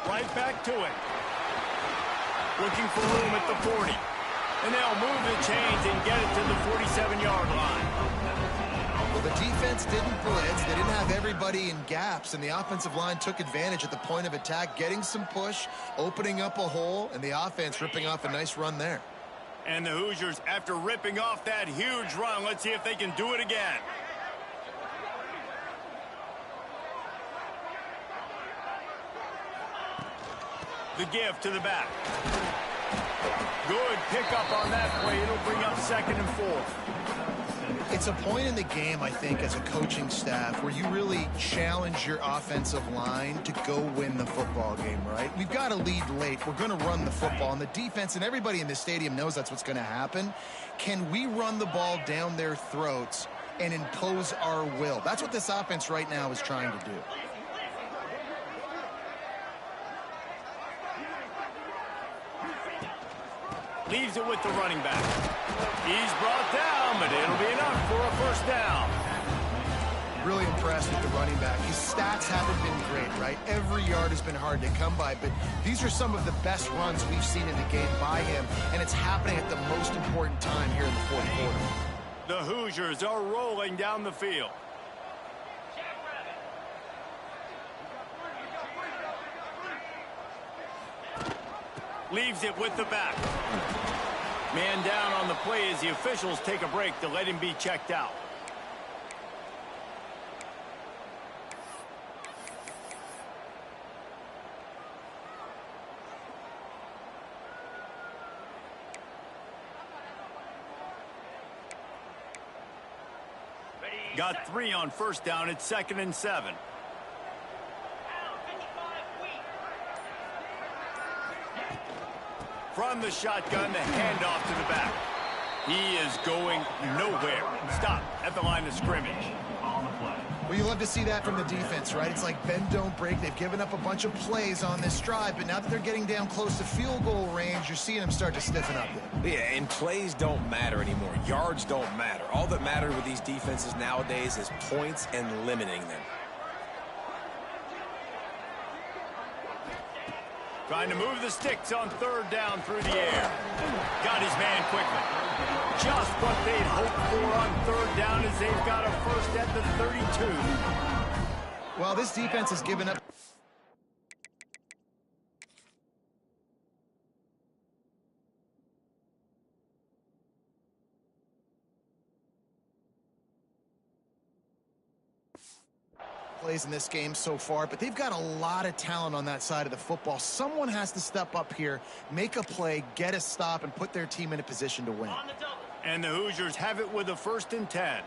Right back to it. Looking for room at the 40. And they'll move the chains and get it to the 47-yard line. Well, the defense didn't blitz. They didn't have everybody in gaps, and the offensive line took advantage at the point of attack, getting some push, opening up a hole, and the offense ripping off a nice run there. And the Hoosiers, after ripping off that huge run, let's see if they can do it again. The give to the back. Good pickup on that play. It'll bring up 2nd and 4. It's a point in the game, I think, as a coaching staff where you really challenge your offensive line to go win the football game, right? We've got a lead late. We're going to run the football. And the defense and everybody in this stadium knows that's what's going to happen. Can we run the ball down their throats and impose our will? That's what this offense right now is trying to do. Leaves it with the running back. He's brought down, but it'll be enough for a 1st down. Really impressed with the running back. His stats haven't been great, right? Every yard has been hard to come by, but these are some of the best runs we've seen in the game by him, and it's happening at the most important time here in the 4th quarter. The Hoosiers are rolling down the field. Leaves it with the back. Man down on the play as the officials take a break to let him be checked out. Got 3 on 1st down. It's 2nd and 7. From the shotgun, the handoff to the back. He is going nowhere. Stop at the line of scrimmage. Well, you love to see that from the defense, right? It's like bend, don't break. They've given up a bunch of plays on this drive, but now that they're getting down close to field goal range, you're seeing them start to stiffen up there. Yeah, and plays don't matter anymore. Yards don't matter. All that matters with these defenses nowadays is points and limiting them. Trying to move the sticks on 3rd down through the air. Got his man quickly. Just what they'd hoped for on 3rd down as they've got a 1st at the 32. Well, this defense has given up. Plays in this game so far, but they've got a lot of talent on that side of the football. Someone has to step up here, make a play, get a stop, and put their team in a position to win. And the Hoosiers have it with a 1st and 10.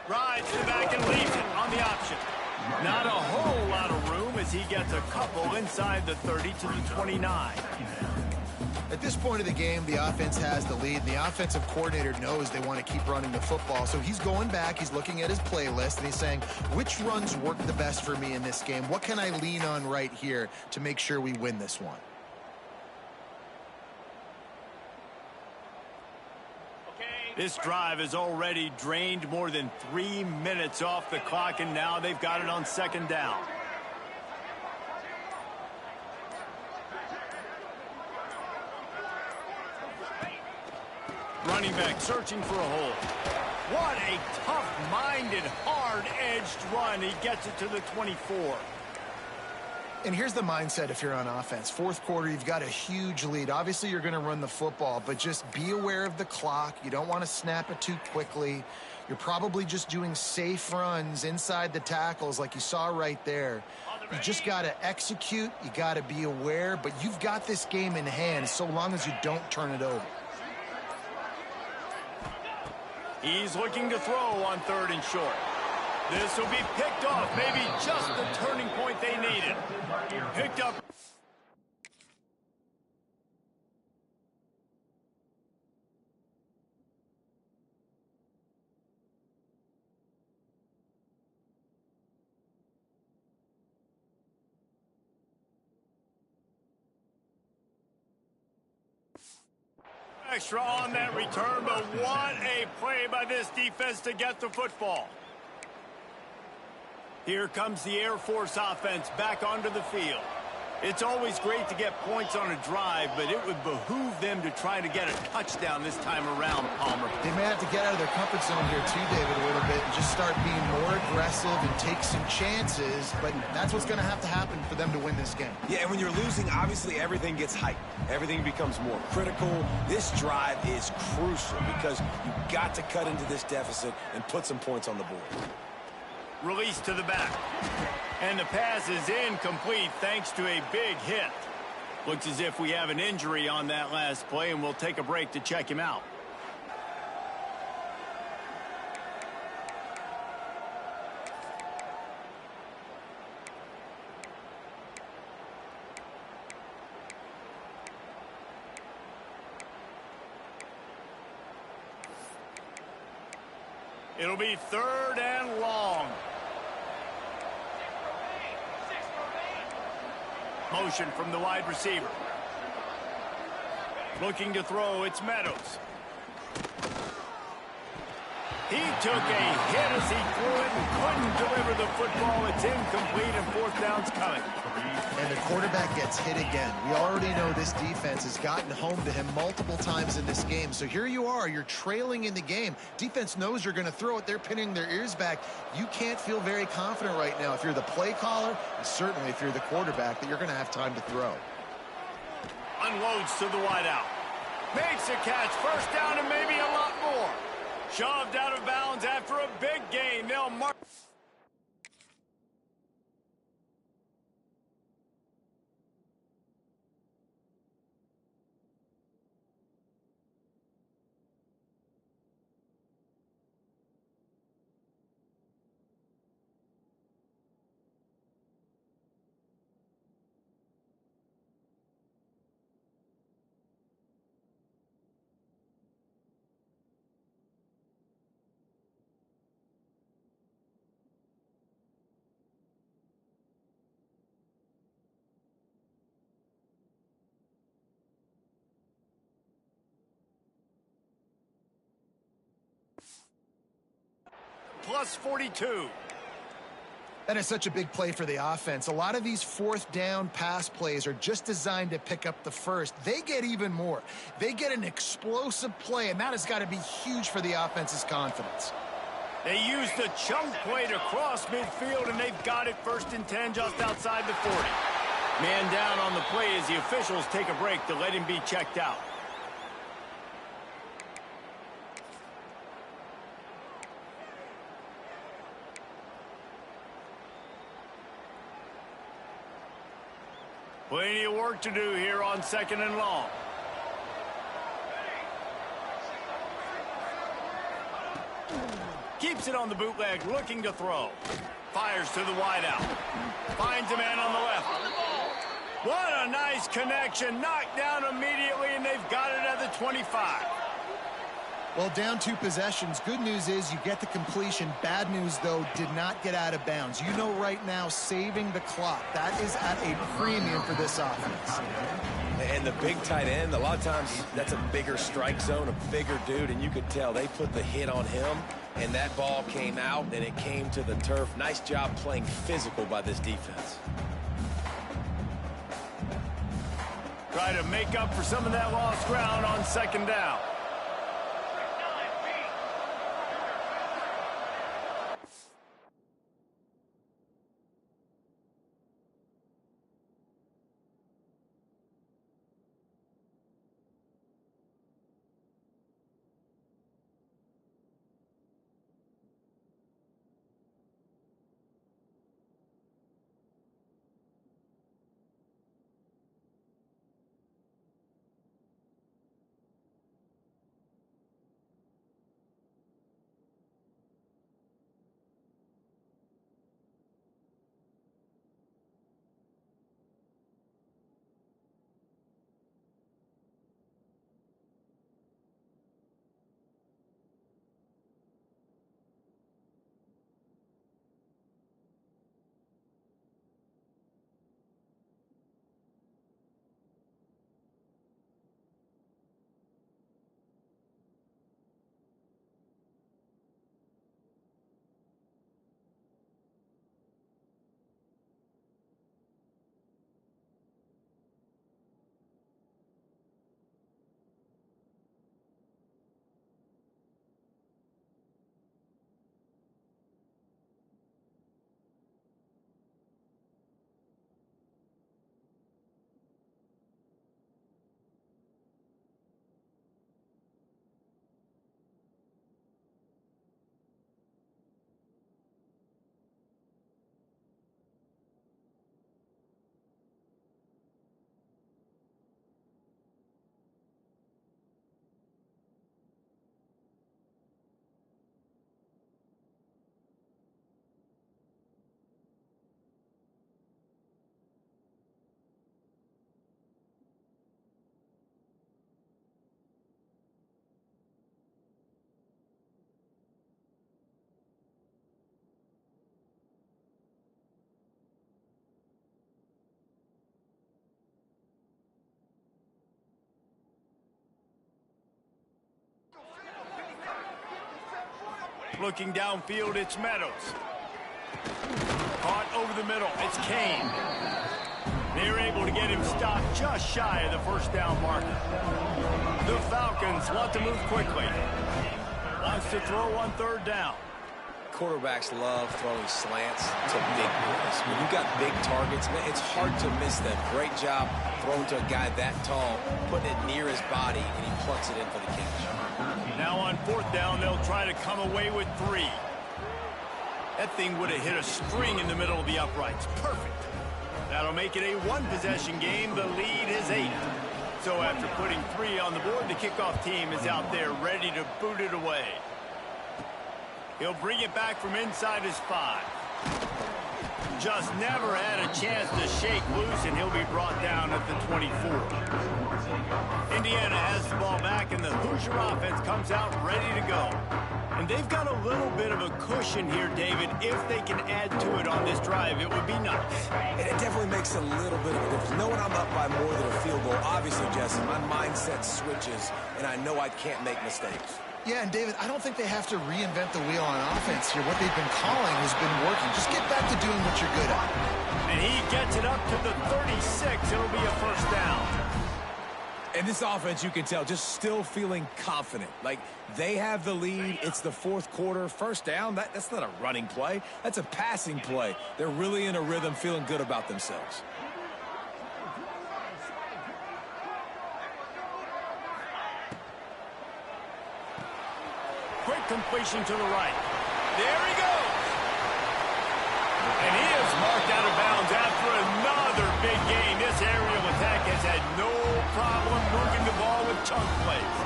Rides to the back and leaves it on the option. Not a whole lot of room as he gets a couple inside the 30 to the 29. At this point of the game, the offense has the lead. The offensive coordinator knows they want to keep running the football. So he's going back, he's looking at his playlist, and he's saying, which runs work the best for me in this game? What can I lean on right here to make sure we win this one? This drive has already drained more than 3 minutes off the clock, and now they've got it on 2nd down. Running back searching for a hole. What a tough-minded, hard-edged run. He gets it to the 24. And here's the mindset if you're on offense. 4th quarter, you've got a huge lead. Obviously, you're going to run the football, but just be aware of the clock. You don't want to snap it too quickly. You're probably just doing safe runs inside the tackles like you saw right there. You just got to execute. You got to be aware, but you've got this game in hand so long as you don't turn it over. He's looking to throw on 3rd and short. This will be picked off. Maybe just the turning point they needed. Picked up. Extra on that return, but what a play by this defense to get the football. Here comes the Air Force offense back onto the field. It's always great to get points on a drive, but it would behoove them to try to get a touchdown this time around, Palmer. They may have to get out of their comfort zone here too, David, a little bit, and just start being more aggressive and take some chances, but that's what's going to happen for them to win this game. Yeah, and when you're losing, obviously everything gets hyped. Everything becomes more critical. This drive is crucial because you've got to cut into this deficit and put some points on the board. Release to the back. And the pass is incomplete thanks to a big hit. Looks as if we have an injury on that last play, and we'll take a break to check him out. It'll be 3rd and long. Motion from the wide receiver. Looking to throw, it's Meadows. He took a hit as he threw it and couldn't deliver the football. It's incomplete and 4th down's coming. And the quarterback gets hit again. We already know this defense has gotten home to him multiple times in this game. So here you are, you're trailing in the game. Defense knows you're going to throw it. They're pinning their ears back. You can't feel very confident right now if you're the play caller, and certainly if you're the quarterback, that you're going to have time to throw. Unloads to the wideout. Makes a catch. 1st down and maybe a lot more. Shoved out of bounds after a big gain. They'll mark. Plus 42. That is such a big play for the offense. A lot of these 4th down pass plays are just designed to pick up the first. They get even more. They get an explosive play, and that has got to be huge for the offense's confidence. They used a chunk play to cross midfield, and they've got it 1st and 10 just outside the 40. Man down on the play as the officials take a break to let him be checked out. Plenty of work to do here on 2nd and long. Keeps it on the bootleg, looking to throw. Fires to the wideout. Finds a man on the left. What a nice connection. Knocked down immediately, and they've got it at the 25. Well, down 2 possessions. Good news is you get the completion. Bad news, though, did not get out of bounds. You know right now, saving the clock. That is at a premium for this offense. And the big tight end, a lot of times that's a bigger strike zone, a bigger dude, and you could tell they put the hit on him, and that ball came out, and it came to the turf. Nice job playing physical by this defense. Try to make up for some of that lost ground on 2nd down. Looking downfield, it's Meadows. Caught over the middle, it's Kane. They're able to get him stopped just shy of the first down marker. The Falcons want to move quickly. Wants to throw on third down. Quarterbacks love throwing slants to big boys. When you've got big targets, man, it's hard to miss them. Great job throwing to a guy that tall, putting it near his body, and he plucks it in for the catch. Now on fourth down, they'll try to come away with 3. That thing would have hit a string in the middle of the uprights. Perfect. That'll make it a one-possession game. The lead is 8. So after putting 3 on the board, the kickoff team is out there ready to boot it away. He'll bring it back from inside his 5. Just never had a chance to shake loose, and he'll be brought down at the 24. Indiana has the ball back, and the Hoosier offense comes out ready to go. And they've got a little bit of a cushion here, David. If they can add to it on this drive, it would be nice. And it definitely makes a little bit of a difference. Knowing I'm up by more than a field goal, obviously, Jesse, my mindset switches, and I know I can't make mistakes. Yeah, and David, I don't think they have to reinvent the wheel on offense here. What they've been calling has been working. Just get back to doing what you're good at. And he gets it up to the 36. It'll be a first down. And this offense, you can tell, just still feeling confident. Like, they have the lead. It's the fourth quarter. First down, that's not a running play. That's a passing play. They're really in a rhythm, feeling good about themselves. Quick completion to the right. There he goes. And he is marked out of bounds after another big gain. This aerial attack has had no problem moving the ball with chunk plays.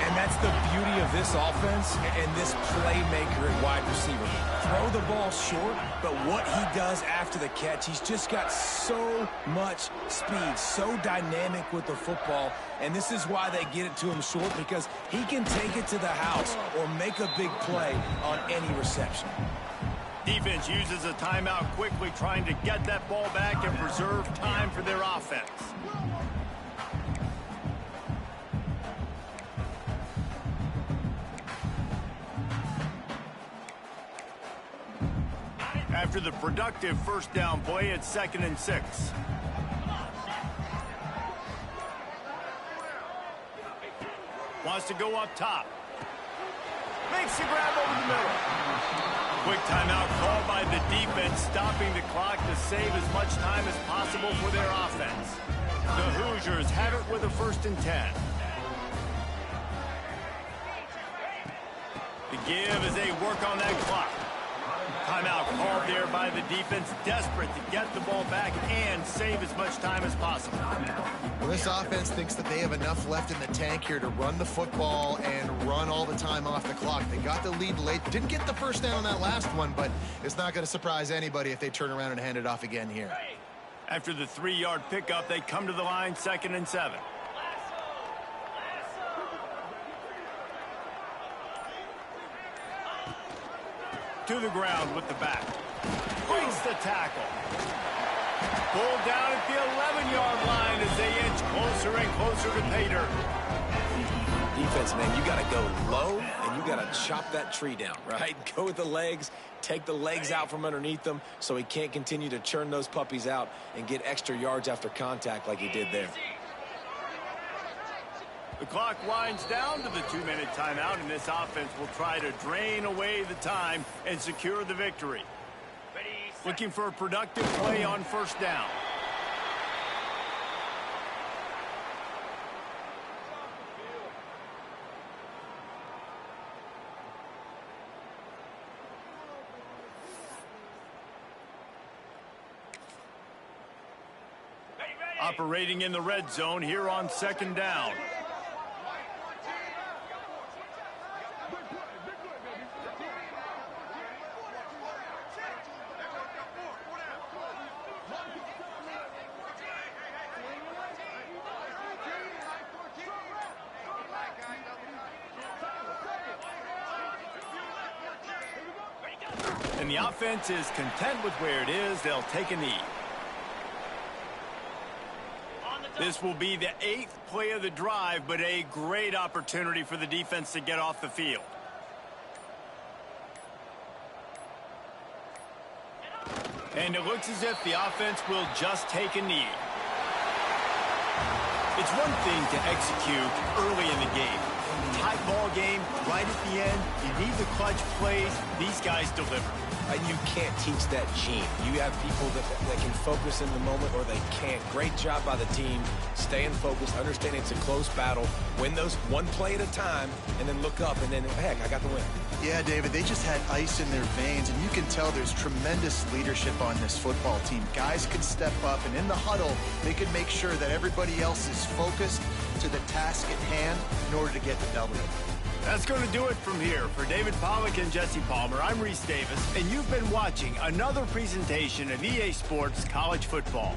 And that's the beauty of this offense and this playmaker at wide receiver. Throw the ball short, but what he does after the catch, he's just got so much speed, so dynamic with the football. And this is why they get it to him short, because he can take it to the house or make a big play on any reception. Defense uses a timeout quickly, trying to get that ball back and preserve time for their offense. After the productive first down play, it's 2nd and 6. Wants to go up top. Makes the grab over the middle. Quick timeout called by the defense, stopping the clock to save as much time as possible for their offense. The Hoosiers have it with a 1st and 10. The give as they work on that clock. Timeout called there by the defense, desperate to get the ball back and save as much time as possible. Well, this offense thinks that they have enough left in the tank here to run the football and run all the time off the clock. They got the lead late. Didn't get the first down on that last one, but it's not going to surprise anybody if they turn around and hand it off again here. After the 3-yard pickup, they come to the line, 2nd and 7. To the ground with the back. Breaks the tackle. Pulled down at the 11-yard line as they inch closer and closer to pay dirt. Defense, man, you got to go low, and you got to chop that tree down, right? Go with the legs, take the legs out from underneath them so he can't continue to churn those puppies out and get extra yards after contact like he did there. The clock winds down to the 2-minute timeout, and this offense will try to drain away the time and secure the victory. Looking for a productive play on first down. Operating in the red zone here on 2nd down. And the offense is content with where it is. They'll take a knee. This will be the 8th play of the drive, but a great opportunity for the defense to get off the field. And it looks as if the offense will just take a knee. It's one thing to execute early in the game. Tight ball game, right at the end, you need the clutch plays. These guys deliver. And you can't teach that gene. You have people that can focus in the moment or they can't. Great job by the team, staying focused, understanding it's a close battle, win those one play at a time, and then look up, and then, heck, I got the win. Yeah, David, they just had ice in their veins, and you can tell there's tremendous leadership on this football team. Guys could step up, and in the huddle, they could make sure that everybody else is focused to the task at hand in order to get the W. That's going to do it from here. For David Pollack and Jesse Palmer, I'm Reese Davis, and you've been watching another presentation of EA Sports College Football.